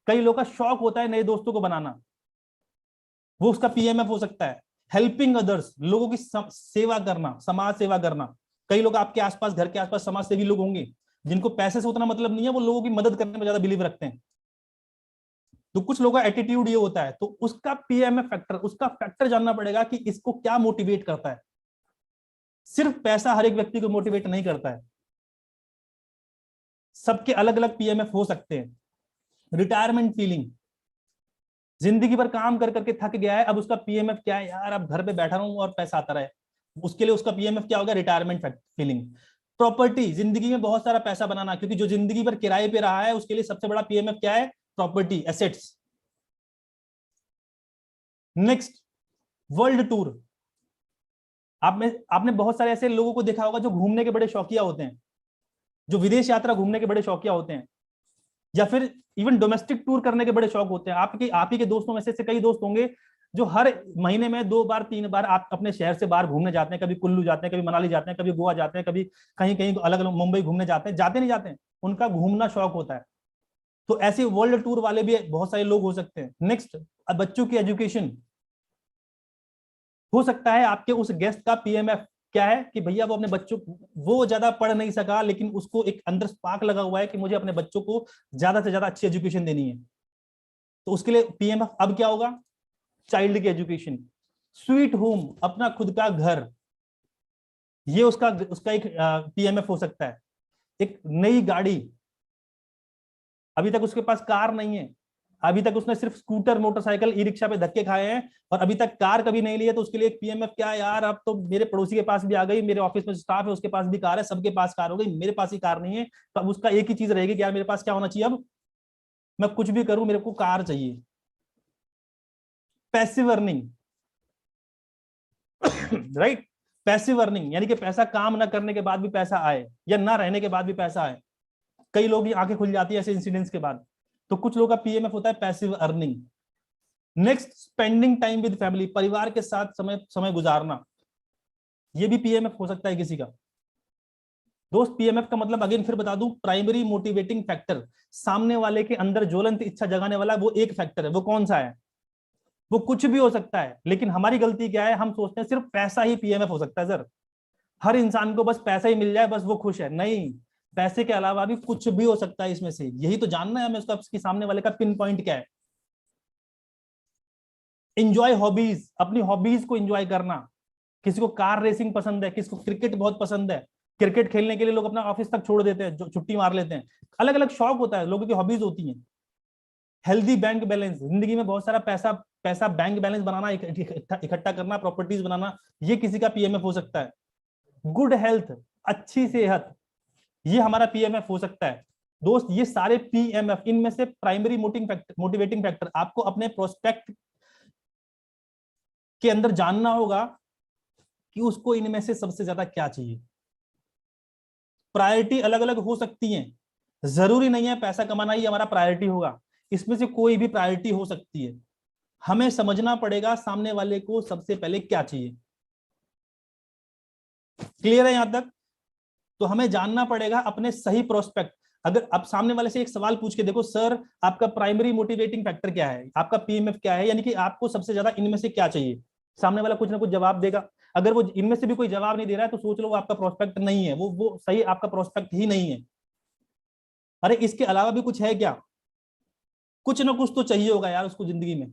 कई लोगों का शौक होता है नए दोस्तों को बनाना, वो उसका पीएमएफ हो सकता है। हेल्पिंग अदर्स, लोगों की सेवा करना, समाज सेवा करना। कई लोग आपके आसपास, घर के आसपास समाज सेवी लोग होंगे जिनको पैसे से उतना मतलब नहीं है, वो लोगों की मदद करने में ज्यादा बिलीव रखते हैं। तो कुछ लोगों का एटीट्यूड ये होता है, तो उसका पीएमएफ फैक्टर, उसका फैक्टर जानना पड़ेगा कि इसको क्या मोटिवेट करता है। सिर्फ पैसा हर एक व्यक्ति को मोटिवेट नहीं करता है, सबके अलग अलग पीएमएफ हो सकते हैं। रिटायरमेंट फीलिंग, जिंदगी भर काम कर करके थक गया है, अब उसका पीएमएफ क्या है, यार अब घर पे बैठा रहूं और पैसा आता रहे, उसके लिए उसका पीएमएफ क्या होगा, रिटायरमेंट फीलिंग। प्रॉपर्टी, जिंदगी में बहुत सारा पैसा बनाना, क्योंकि जो जिंदगी भर किराए पे रहा है उसके लिए सबसे बड़ा पीएमएफ क्या है, property, assets. Next, world tour. आपने बहुत सारे ऐसे लोगों को देखा होगा जो घूमने के बड़े शौकिया होते हैं, जो विदेश यात्रा घूमने के बड़े शौकिया होते हैं, या फिर इवन डोमेस्टिक टूर करने के बड़े शौक होते हैं। आप ही के दोस्तों में से कई दोस्त होंगे जो हर महीने में 2 बार 3 बार आप अपने शहर से बाहर घूमने जाते हैं। कभी कुल्लू जाते हैं, कभी मनाली जाते हैं, कभी गोवा जाते हैं, कभी कहीं कहीं अलग अलग मुंबई घूमने जाते हैं, जाते नहीं जाते हैं, उनका घूमना शौक होता है। तो ऐसे वर्ल्ड टूर वाले भी बहुत सारे लोग हो सकते हैं। नेक्स्ट, बच्चों की एजुकेशन। हो सकता है आपके उस गेस्ट का पीएमएफ क्या है कि भैया वो अपने बच्चों, वो ज्यादा पढ़ नहीं सका लेकिन उसको एक अंदर स्पार्क लगा हुआ है कि मुझे अपने बच्चों को ज्यादा से ज्यादा अच्छी एजुकेशन देनी है। तो उसके लिए पीएमएफ अब क्या होगा, चाइल्ड की एजुकेशन। स्वीट होम, अपना खुद का घर, ये उसका उसका एक पीएमएफ हो सकता है। एक नई गाड़ी, अभी तक उसके पास कार नहीं है, अभी तक उसने सिर्फ स्कूटर, मोटरसाइकिल, ई रिक्शा पे धक्के खाए हैं और अभी तक कार कभी नहीं ली है, तो उसके लिए एक पीएमएफ क्या है, यार अब तो मेरे पड़ोसी के पास भी आ गई, मेरे ऑफिस में स्टाफ है उसके पास भी कार है, सबके पास कार हो गई, मेरे पास ही कार नहीं है। तो अब उसका एक ही चीज रहेगी कि यार मेरे पास क्या होना चाहिए, अब मैं कुछ भी करूं मेरे को कार चाहिए। Passive earning, right, passive earning यानी कि पैसा काम ना करने के बाद भी पैसा आए या ना रहने के बाद भी पैसा आए। कई लोग आंखें खुल जाती है ऐसे इंसिडेंट्स के बाद। तो कुछ लोगों का पीएमएफ होता है passive earning. Next, spending time with family, परिवार के साथ समय समय गुजारना, ये भी पीएमएफ हो सकता है किसी का। दोस्त, पीएमएफ का मतलब अगेन फिर बता दूं, प्राइमरी मोटिवेटिंग फैक्टर, सामने वाले के अंदर ज्वलंत इच्छा जगाने वाला वो एक फैक्टर है। वो कौन सा है, वो कुछ भी हो सकता है, लेकिन हमारी गलती क्या है, हम सोचते हैं सिर्फ पैसा ही पीएमएफ हो सकता है। सर, हर इंसान को बस पैसा ही मिल जाए बस वो खुश है, नहीं, पैसे के अलावा भी कुछ भी हो सकता है इसमें से। यही तो जानना है हमें, उसका सामने वाले का पिन पॉइंट क्या है। इंजॉय हॉबीज, अपनी हॉबीज को एंजॉय करना। किसी को कार रेसिंग पसंद है, किसी को क्रिकेट बहुत पसंद है, क्रिकेट खेलने के लिए लोग अपना ऑफिस तक छोड़ देते हैं, जो छुट्टी मार लेते हैं। अलग अलग शौक होता है, लोगों की हॉबीज होती हैं। हेल्दी बैंक बैलेंस, जिंदगी में बहुत सारा पैसा बैंक बैलेंस बनाना, इकट्ठा करना, प्रॉपर्टीज बनाना, ये किसी का पीएमएफ हो सकता है। गुड हेल्थ, अच्छी सेहत, ये हमारा पीएमएफ हो सकता है। दोस्त, ये सारे पीएमएफ, इनमें से प्राइमरी मोटिवेटिंग फैक्टर आपको अपने प्रोस्पेक्ट के अंदर जानना होगा कि उसको इनमें से सबसे ज्यादा क्या चाहिए। प्रायोरिटी अलग अलग हो सकती हैं, जरूरी नहीं है पैसा कमाना ही हमारा प्रायोरिटी होगा, इसमें से कोई भी प्रायोरिटी हो सकती है। हमें समझना पड़ेगा सामने वाले को सबसे पहले क्या चाहिए। क्लियर है यहां तक? तो हमें जानना पड़ेगा अपने सही प्रोस्पेक्ट। अगर आप सामने वाले से एक सवाल पूछ के देखो, सर आपका प्राइमरी मोटिवेटिंग फैक्टर क्या है, आपका पीएमएफ क्या है, यानी कि आपको सबसे ज्यादा इनमें से क्या चाहिए, सामने वाला कुछ ना कुछ जवाब देगा। अगर वो इनमें से भी कोई जवाब नहीं दे रहा है तो सोच लो वो आपका प्रोस्पेक्ट नहीं है, वो सही आपका प्रोस्पेक्ट ही नहीं है। अरे इसके अलावा भी कुछ है क्या, कुछ ना कुछ तो चाहिए होगा यार उसको जिंदगी में,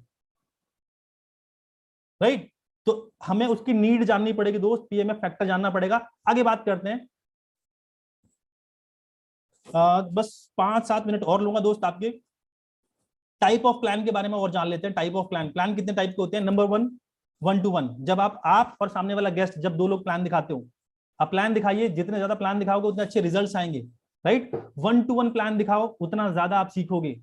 राइट। तो हमें उसकी नीड जाननी पड़ेगी दोस्त, पीएमएफ फैक्टर जानना पड़ेगा। आगे बात करते हैं। बस 5-7 मिनट और लूंगा दोस्त आपके। टाइप ऑफ प्लान के बारे में और जान लेते हैं। टाइप ऑफ प्लान कितने टाइप के होते हैं। नंबर 1, 1-to-1, जब आप और सामने वाला गेस्ट, जब दो लोग प्लान दिखाते हो, आप प्लान दिखाइए, जितने ज्यादा प्लान दिखाओगे उतने अच्छे रिजल्ट्स आएंगे, राइट। 1-to-1 प्लान दिखाओ, उतना ज्यादा आप सीखोगे,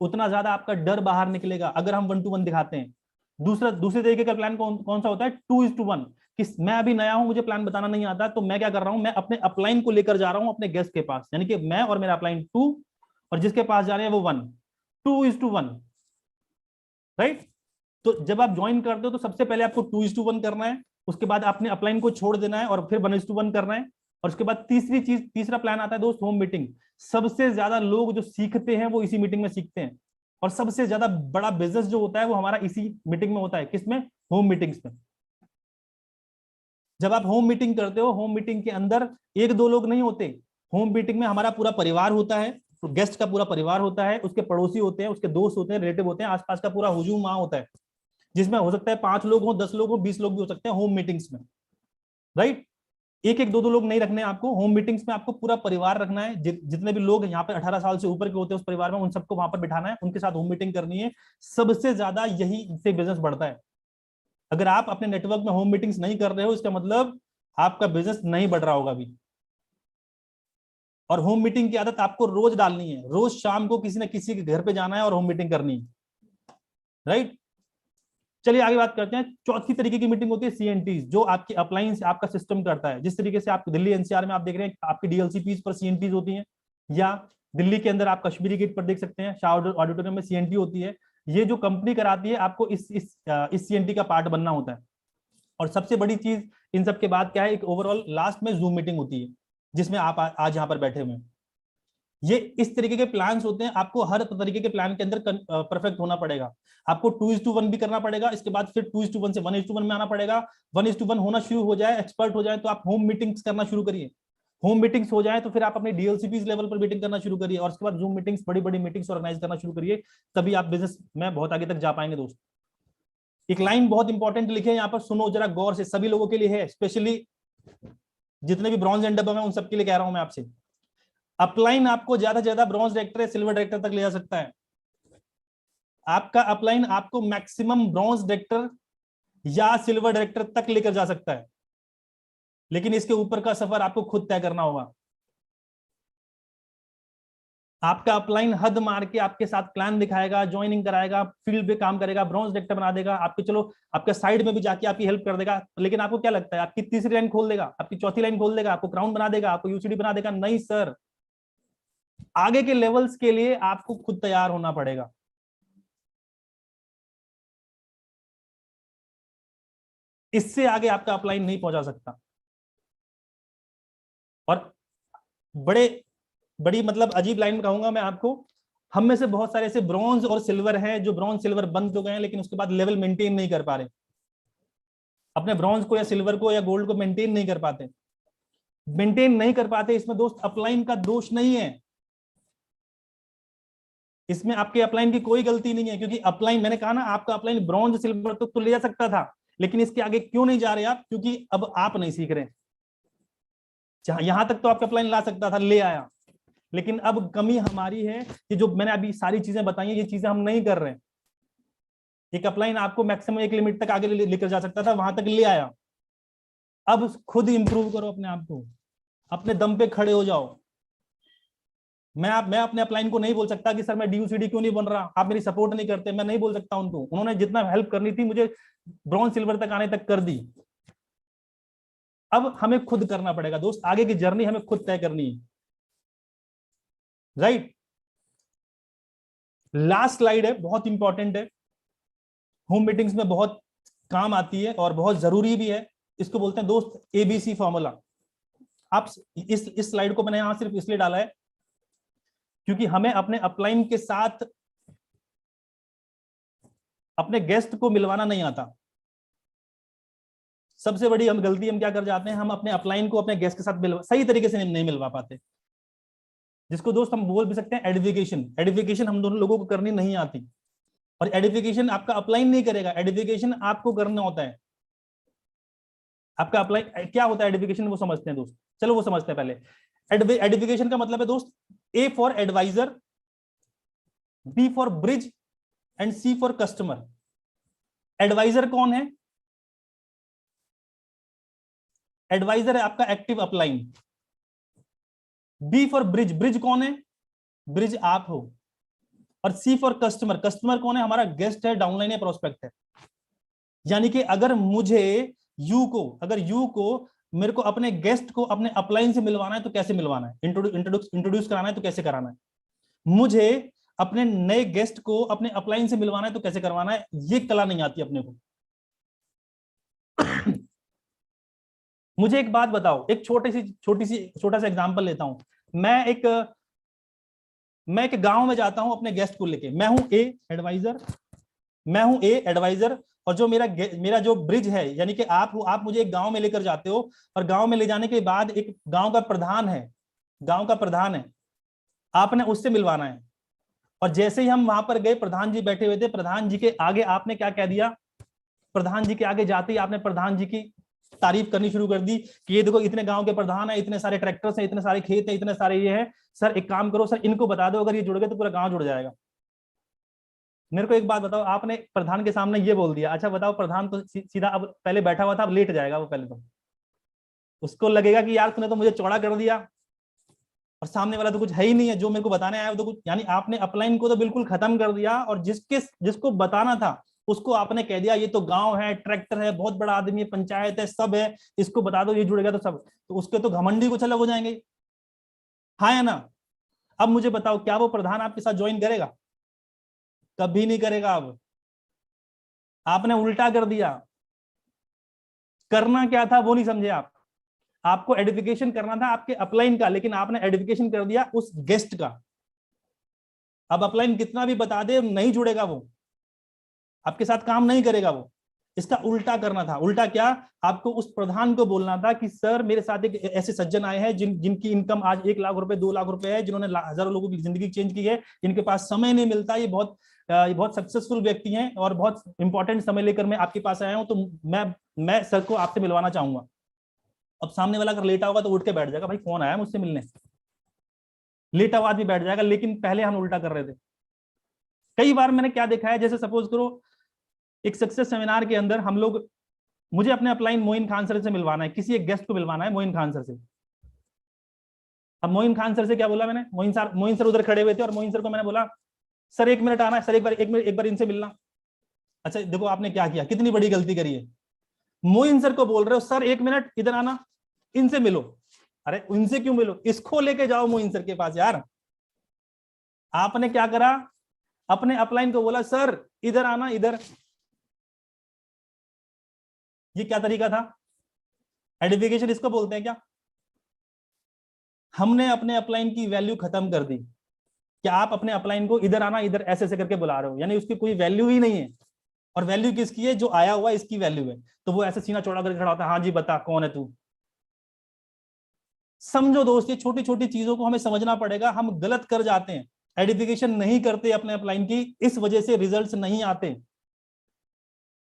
उतना ज्यादा आपका डर बाहर निकलेगा अगर हम 1-to-1 दिखाते हैं। दूसरे तरीके का प्लान कौन सा होता है, 2:1, कि मैं अभी नया हूं, मुझे प्लान बताना नहीं आता, तो मैं क्या कर रहा हूं, मैं अपने अपलाइन को लेकर जा रहा हूं अपने गेस्ट के पास, यानी कि मैं और मेरा अपलाइन 2 और जिसके पास जा रहे हैं वो 1, 2:1, राइट। तो जब आप ज्वाइन करते हो तो सबसे पहले आपको 2:1 करना है, उसके बाद अपने अपलाइन को छोड़ देना है और फिर 1:1 करना है। और उसके बाद तीसरा प्लान आता है दोस्त, होम मीटिंग। सबसे ज्यादा लोग जो सीखते हैं वो इसी मीटिंग में सीखते हैं, और सबसे ज्यादा बड़ा बिजनेस जो होता है वो हमारा इसी मीटिंग में होता है। किसमें, होम मीटिंग्स में। जब आप होम मीटिंग करते हो, होम मीटिंग के अंदर 1-2 लोग नहीं होते, होम मीटिंग में हमारा पूरा परिवार होता है, तो गेस्ट का पूरा परिवार होता है, उसके पड़ोसी होते हैं, उसके दोस्त होते हैं, रिलेटिव होते हैं, आसपास का पूरा हुजूम वहां होता है, जिसमें हो सकता है 5 लोग हो, 10 लोग हो, 20 लोग भी हो सकते हैं होम मीटिंग्स में, राइट। एक एक 2-2 लोग नहीं रखने आपको होम मीटिंग्स में, आपको पूरा परिवार रखना है। जितने भी लोग यहाँ पे 18 साल से ऊपर के होते हैं उस परिवार में, उन सबको वहां पर बिठाना है, उनके साथ होम मीटिंग करनी है। सबसे ज्यादा यही से बिजनेस बढ़ता है। अगर आप अपने नेटवर्क में होम मीटिंग्स नहीं कर रहे हो, इसका मतलब आपका बिजनेस नहीं बढ़ रहा होगा अभी। और होम मीटिंग की आदत आपको रोज डालनी है, रोज शाम को किसी न किसी के घर पे जाना है और होम मीटिंग करनी है, राइट। चलिए आगे बात करते हैं। चौथी तरीके की मीटिंग होती है सीएनटी, जो आपकी अपलाइन से आपका सिस्टम करता है। जिस तरीके से आप दिल्ली एनसीआर में आप देख रहे हैं आपकी डीएलसीपीज पर सीएनटी होती हैं, या दिल्ली के अंदर आप कश्मीरी गेट पर देख सकते हैं शाह ऑडिटोरियम में सीएनटी होती है। ये जो कंपनी कराती है, आपको इस सीएनटी का पार्ट बनना होता है। और सबसे बड़ी चीज इन सब के बाद क्या है, एक ओवरऑल लास्ट में जूम मीटिंग होती है, जिसमें आप आज यहाँ पर बैठे हुए हैं। ये इस तरीके के प्लान्स होते हैं। आपको हर तरीके के प्लान के अंदर परफेक्ट होना पड़ेगा। आपको 2:1 भी करना पड़ेगा, इसके बाद फिर 2:1 से 1:1 में आना पड़ेगा। 1:1 होना शुरू हो जाए, एक्सपर्ट हो जाए, तो आप होम मीटिंग्स करना शुरू करिए। होम मीटिंग्स हो जाए तो फिर आप अपने डीएलसीपीज लेवल पर मीटिंग करना शुरू करिए, और उसके बाद जूम मीटिंग्स, बड़ी बड़ी मीटिंग्स ऑर्गेनाइज करना शुरू करिए। तभी आप बिजनेस में बहुत आगे तक जा पाएंगे दोस्त। एक लाइन बहुत इंपॉर्टेंट लिखे यहाँ पर, सुनो जरा गौर से, सभी लोगों के लिए है, स्पेशली जितने भी ब्रॉन्ज एंड डब्बा है उन सबके लिए कह रहा हूं मैं आपसे। अपलाइन आपको ज्यादा से ज्यादा ब्रॉन्ज डायरेक्टर या सिल्वर डायरेक्टर तक ले जा सकता है। आपका अपलाइन आपको मैक्सिमम ब्रॉन्ज डायरेक्टर या सिल्वर डायरेक्टर तक लेकर जा सकता है, लेकिन इसके ऊपर का सफर आपको खुद तय करना होगा। आपका अपलाइन हद मार के आपके साथ प्लान दिखाएगा, ज्वाइनिंग कराएगा, फील्ड पे काम करेगा, ब्रॉन्ज डायरेक्टर बना देगा आपके, चलो आपके साइड में भी जाके आपकी हेल्प कर देगा, लेकिन आपको क्या लगता है आपकी तीसरी लाइन खोल देगा, आपकी चौथी लाइन खोल देगा, आपको क्राउन बना देगा, आपको यूसीडी बना देगा? नहीं सर, आगे के लेवल्स के लिए आपको खुद तैयार होना पड़ेगा। इससे आगे आपका अपलाइन नहीं पहुंचा सकता। और बड़ी मतलब अजीब लाइन में कहूंगा मैं आपको, हम में से बहुत सारे ऐसे ब्रॉन्ज और सिल्वर हैं जो ब्रॉन्ज सिल्वर बन तो गए हैं, लेकिन उसके बाद लेवल मेंटेन नहीं कर पा रहे, अपने ब्रॉन्ज को या सिल्वर को या गोल्ड को मेंटेन नहीं कर पाते। मेंटेन नहीं कर पाते, इसमें दोस्त अपलाइन का दोष नहीं है, इसमें आपके अपलाइन की कोई गलती नहीं है। क्योंकि अपलाइन, मैंने कहा ना, आपका अपलाइन ब्रॉन्ज सिल्वर तक तो ले जा सकता था, लेकिन इसके आगे क्यों नहीं जा रहे आप? क्योंकि अब आप नहीं सीख रहे। यहां तक तो आपका अपलाइन ला सकता था, ले आया, लेकिन अब कमी हमारी है कि जो मैंने अभी सारी चीजें बताई हैं, ये चीजें हम नहीं कर रहे। एक अपलाइन आपको मैक्सिमम एक लिमिट तक आगे लेकर जा सकता था, वहां तक ले आया। अब खुद इंप्रूव करो अपने आप को, अपने दम पे खड़े हो जाओ। मैं अपने अपलाइन को नहीं बोल सकता कि सर मैं डीयूसीडी क्यों नहीं बन रहा, आप मेरी सपोर्ट नहीं करते। मैं नहीं बोल सकता उनको, उन्होंने जितना हेल्प करनी थी मुझे ब्रॉन्ज सिल्वर तक आने तक कर दी। अब हमें खुद करना पड़ेगा दोस्त, आगे की जर्नी हमें खुद तय करनी है, राइट। लास्ट स्लाइड है, बहुत इंपॉर्टेंट है, होम मीटिंग्स में बहुत काम आती है और बहुत जरूरी भी है। इसको बोलते हैं दोस्त एबीसी फॉर्मूला। आप इस स्लाइड को मैंने यहां सिर्फ इसलिए डाला है क्योंकि हमें अपने अपलाइन के साथ अपने गेस्ट को मिलवाना नहीं आता। सबसे बड़ी हम गलती हम क्या कर जाते हैं, हम अपने अपलाइन को अपने गेस्ट के साथ सही तरीके से नहीं मिलवा पाते, जिसको दोस्त हम बोल भी सकते हैं एडिफिकेशन। एडिफिकेशन हम दोनों लोगों को करनी नहीं आती, और एडिफिकेशन आपका अपलाइन नहीं करेगा, एडिफिकेशन आपको करना होता है। आपका अप्लाई क्या होता है एडिफिकेशन, वो समझते हैं दोस्त। चलो वो समझते हैं पहले। एडिफिकेशन का मतलब है दोस्त, A for advisor, B for bridge and C for customer. Advisor कौन है? एडवाइजर है आपका active upline. B for bridge, bridge कौन है? ब्रिज आप हो। और सी फॉर कस्टमर, कस्टमर कौन है? हमारा गेस्ट है, डाउनलाइन है, प्रोस्पेक्ट है। यानी कि अगर मुझे अगर यू को मेरे को अपने गेस्ट को अपने अपलाइन से मिलवाना है तो कैसे मिलवाना है, इंट्रोड्यूस कराना है तो कैसे कराना है, मुझे अपने नए गेस्ट को अपने अपलाइन से मिलवाना है तो कैसे करवाना है, ये कला नहीं आती अपने को। मुझे एक बात बताओ, एक छोटा सा एग्जांपल लेता हूं। मैं एक गांव में जाता हूं अपने गेस्ट को लेके। मैं हूं ए एडवाइजर, और जो मेरा जो ब्रिज है, यानी कि आप मुझे एक गांव में लेकर जाते हो, और गांव में ले जाने के बाद एक गांव का प्रधान है, आपने उससे मिलवाना है। और जैसे ही हम वहां पर गए, प्रधान जी बैठे हुए थे, प्रधान जी के आगे आपने क्या कह दिया? प्रधान जी के आगे जाते ही आपने प्रधान जी की तारीफ करनी शुरू कर दी कि ये देखो इतने गांव के प्रधान है, इतने सारे ट्रैक्टर्स हैं, इतने सारे खेत हैं, इतने सारे ये हैं। सर एक काम करो सर, इनको बता दो अगर ये जुड़ गए तो पूरा गांव जुड़ जाएगा। मेरे को एक बात बताओ, आपने प्रधान के सामने ये बोल दिया, अच्छा बताओ प्रधान तो सीधा अब पहले बैठा हुआ था, अब लेट जाएगा वो, पहले तो उसको लगेगा कि यार तूने तो मुझे चौड़ा कर दिया, और सामने वाला तो कुछ है ही नहीं है, जो मेरे को बताने आया तो कुछ, यानी आपने अपलाइन को तो बिल्कुल खत्म कर दिया, और जिसको बताना था उसको आपने कह दिया ये तो गांव है, ट्रैक्टर है, बहुत बड़ा आदमी है, पंचायत है, सब है, इसको बता दो ये जुड़ेगा तो सब, तो उसके तो घमंडी कुछ अलग हो जाएंगे। हाँ या ना? अब मुझे बताओ, क्या वो प्रधान आपके साथ ज्वाइन करेगा? कभी नहीं करेगा। अब आपने उल्टा कर दिया। करना क्या था वो नहीं समझे आप। आपको एडिफिकेशन करना था आपके अपलाइन का, लेकिन आपने एडिफिकेशन कर दिया उस गेस्ट का। अब अपलाइन कितना भी बता दे, नहीं जुड़ेगा वो, आपके साथ काम नहीं करेगा वो। इसका उल्टा करना था। उल्टा क्या? आपको उस प्रधान को बोलना था कि सर मेरे साथ एक ऐसे सज्जन आए हैं जिनकी इनकम आज 1 लाख रुपए 2 लाख रुपए है, जिन्होंने हजारों लोगों की जिंदगी चेंज की है, इनके पास समय नहीं मिलता, ये बहुत सक्सेसफुल व्यक्ति हैं, और बहुत इंपॉर्टेंट समय लेकर मैं आपके पास आया हूं, तो मैं सर को आपसे मिलवाना चाहूंगा। अब सामने वाला अगर लेटा होगा तो उठ के बैठ जाएगा, भाई कौन आया मुझसे मिलने, लेटा हुआ आदमी बैठ जाएगा। लेकिन पहले हम उल्टा कर रहे थे। कई बार मैंने क्या देखा है, जैसे सपोज करो एक सक्सेस सेमिनार के अंदर हम लोग, मुझे अपने अपलाइन मोइन खान सर से मिलवाना है, किसी एक गेस्ट को मिलवाना है मोइन खान सर से। अब मोइन खान सर से क्या बोला मैंने, मोइन सर उधर खड़े हुए थे, और मोइन सर को मैंने बोला सर 1 मिनट आना है सर, एक बार इनसे मिलना। अच्छा देखो आपने क्या किया, कितनी बड़ी गलती करी है। मोइन सर को बोल रहे हो सर 1 मिनट इधर आना, इनसे मिलो। अरे इनसे क्यों मिलो, इसको लेके जाओ मोइन सर के पास यार। आपने क्या करा, अपने अपलाइन को बोला सर इधर आना, इधर। ये क्या तरीका था? एडिफिकेशन इसको बोलते हैं क्या? हमने अपने अपलाइन की वैल्यू खत्म कर दी कि आप अपने अपलाइन को इधर आना, इधर ऐसे ऐसे करके बुला रहे हो, यानी उसकी कोई वैल्यू ही नहीं है। और वैल्यू किसकी है? जो आया हुआ इसकी वैल्यू है। तो वो ऐसे सीना चौड़ा करके खड़ा होता है, हाँ जी बता कौन है तू। समझो दोस्त, ये छोटी छोटी चीजों को हमें समझना पड़ेगा, हम गलत कर जाते हैं, एडिफिकेशन नहीं करते अपने अपलाइन की, इस वजह से रिजल्ट्स नहीं आते।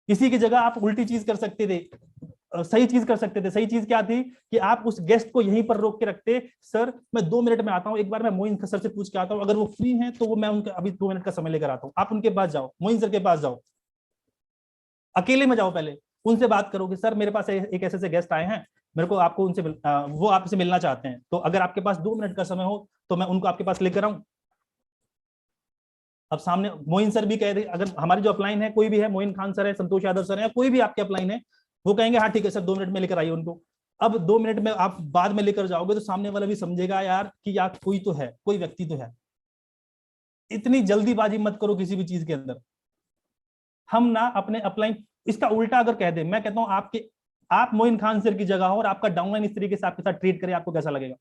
इसी की जगह आप उल्टी चीज कर सकते थे, सही चीज कर सकते थे। सही चीज क्या थी कि आप उस गेस्ट को यहीं पर रोक के रखते, सर मैं 2 मिनट में आता हूं, एक बार मैं मोइन सर से पूछ के आता हूं, अगर वो फ्री हैं तो वो मैं उनका अभी 2 मिनट का समय लेकर आता हूं, आप उनके पास जाओ, मोइन सर के पास जाओ, अकेले में जाओ, पहले उनसे बात करो कि सर मेरे पास एक ऐसे ऐसे गेस्ट आए हैं, मेरे को आपको वो आपसे मिलना चाहते हैं, तो अगर आपके पास 2 मिनट का समय हो तो मैं उनको आपके पास लेकर आऊं। अब सामने मोइन सर भी कह रहे, अगर हमारी जो अपलाइन है कोई भी है, मोइन खान सर है, संतोष यादव सर है, या कोई भी आपके अपलाइन है, वो कहेंगे हाँ ठीक है सर 2 मिनट में लेकर आइए उनको। अब 2 मिनट में आप बाद में लेकर जाओगे तो सामने वाला भी समझेगा यार कि यार कोई तो है, कोई व्यक्ति तो है। इतनी जल्दीबाजी मत करो किसी भी चीज के अंदर। हम ना अपने अपलाइन, इसका उल्टा अगर कह दे, मैं कहता हूं आप मोइन खान सर की जगह हो और आपका डाउनलाइन इस तरीके से आपके साथ ट्रीट करे, आपको कैसा लगेगा?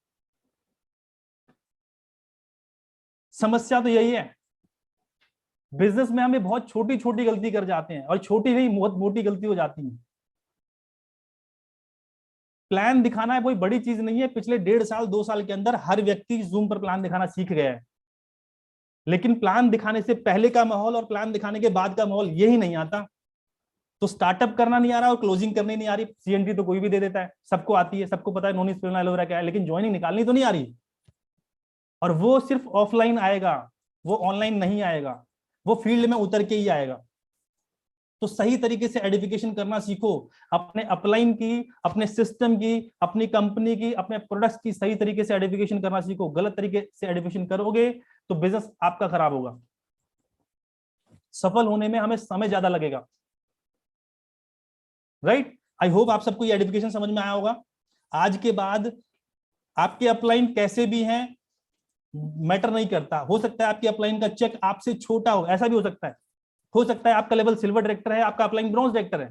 समस्या तो यही है, बिजनेस में हमें बहुत छोटी छोटी गलती कर जाते हैं और छोटी नहीं बहुत मोटी गलती हो जाती है। प्लान दिखाना है कोई बड़ी चीज नहीं है, पिछले 1.5 साल 2 साल के अंदर हर व्यक्ति जूम पर प्लान दिखाना सीख गया है, लेकिन प्लान दिखाने से पहले का माहौल और प्लान दिखाने के बाद का माहौल यही नहीं आता। तो स्टार्टअप करना नहीं आ रहा और क्लोजिंग करनी नहीं आ रही, सीएनटी तो कोई भी दे देता है, सबको आती है, सबको पता है नॉन स्पिरुलिना एलोवेरा क्या है, लेकिन ज्वाइनिंग निकालनी तो नहीं आ रही। और वो सिर्फ ऑफलाइन आएगा, वो ऑनलाइन नहीं आएगा, वो फील्ड में उतर के ही आएगा। तो सही तरीके से एडिफिकेशन करना सीखो, अपने अपलाइन की, अपने सिस्टम की, अपनी कंपनी की, अपने प्रोडक्ट्स की सही तरीके से एडिफिकेशन करना सीखो। गलत तरीके से एडिफिकेशन करोगे तो बिजनेस आपका खराब होगा, सफल होने में हमें समय ज्यादा लगेगा। राइट, आई होप आप सबको ये एडिफिकेशन समझ में आया होगा। आज के बाद आपके अपलाइन कैसे भी हैं मैटर नहीं करता, हो सकता है आपके अपलाइन का चेक आपसे छोटा हो, ऐसा भी हो सकता है आपका लेवल सिल्वर डायरेक्टर है, आपका अपलाइन ब्रॉन्ज डायरेक्टर है,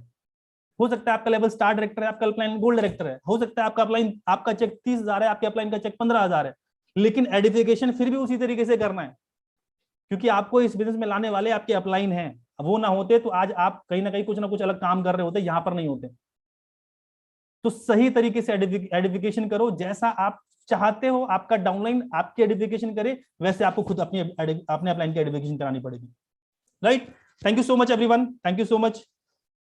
हो सकता है आपका लेवल स्टार डायरेक्टर है, आपका अपलाइन गोल्ड डायरेक्टर है, हो सकता है आपका अपलाइन, आपका चेक 30,000 है, आपके अपलाइन का चेक 15,000 है, लेकिन एडिफिकेशन फिर भी उसी तरीके से करना है, क्योंकि आपको इस बिजनेस में लाने वाले आपके अपलाइन हैं। वो ना होते तो आज आप कहीं ना कहीं कुछ ना कुछ अलग काम कर रहे होते, यहां पर नहीं होते। तो सही तरीके से एडिफिकेशन करो, जैसा आप चाहते हो आपका डाउनलाइन आपकी एडिफिकेशन करे, वैसे आपको खुद अपने अपलाइन की एडिफिकेशन करानी पड़ेगी। Right, thank you so much everyone, thank you so much.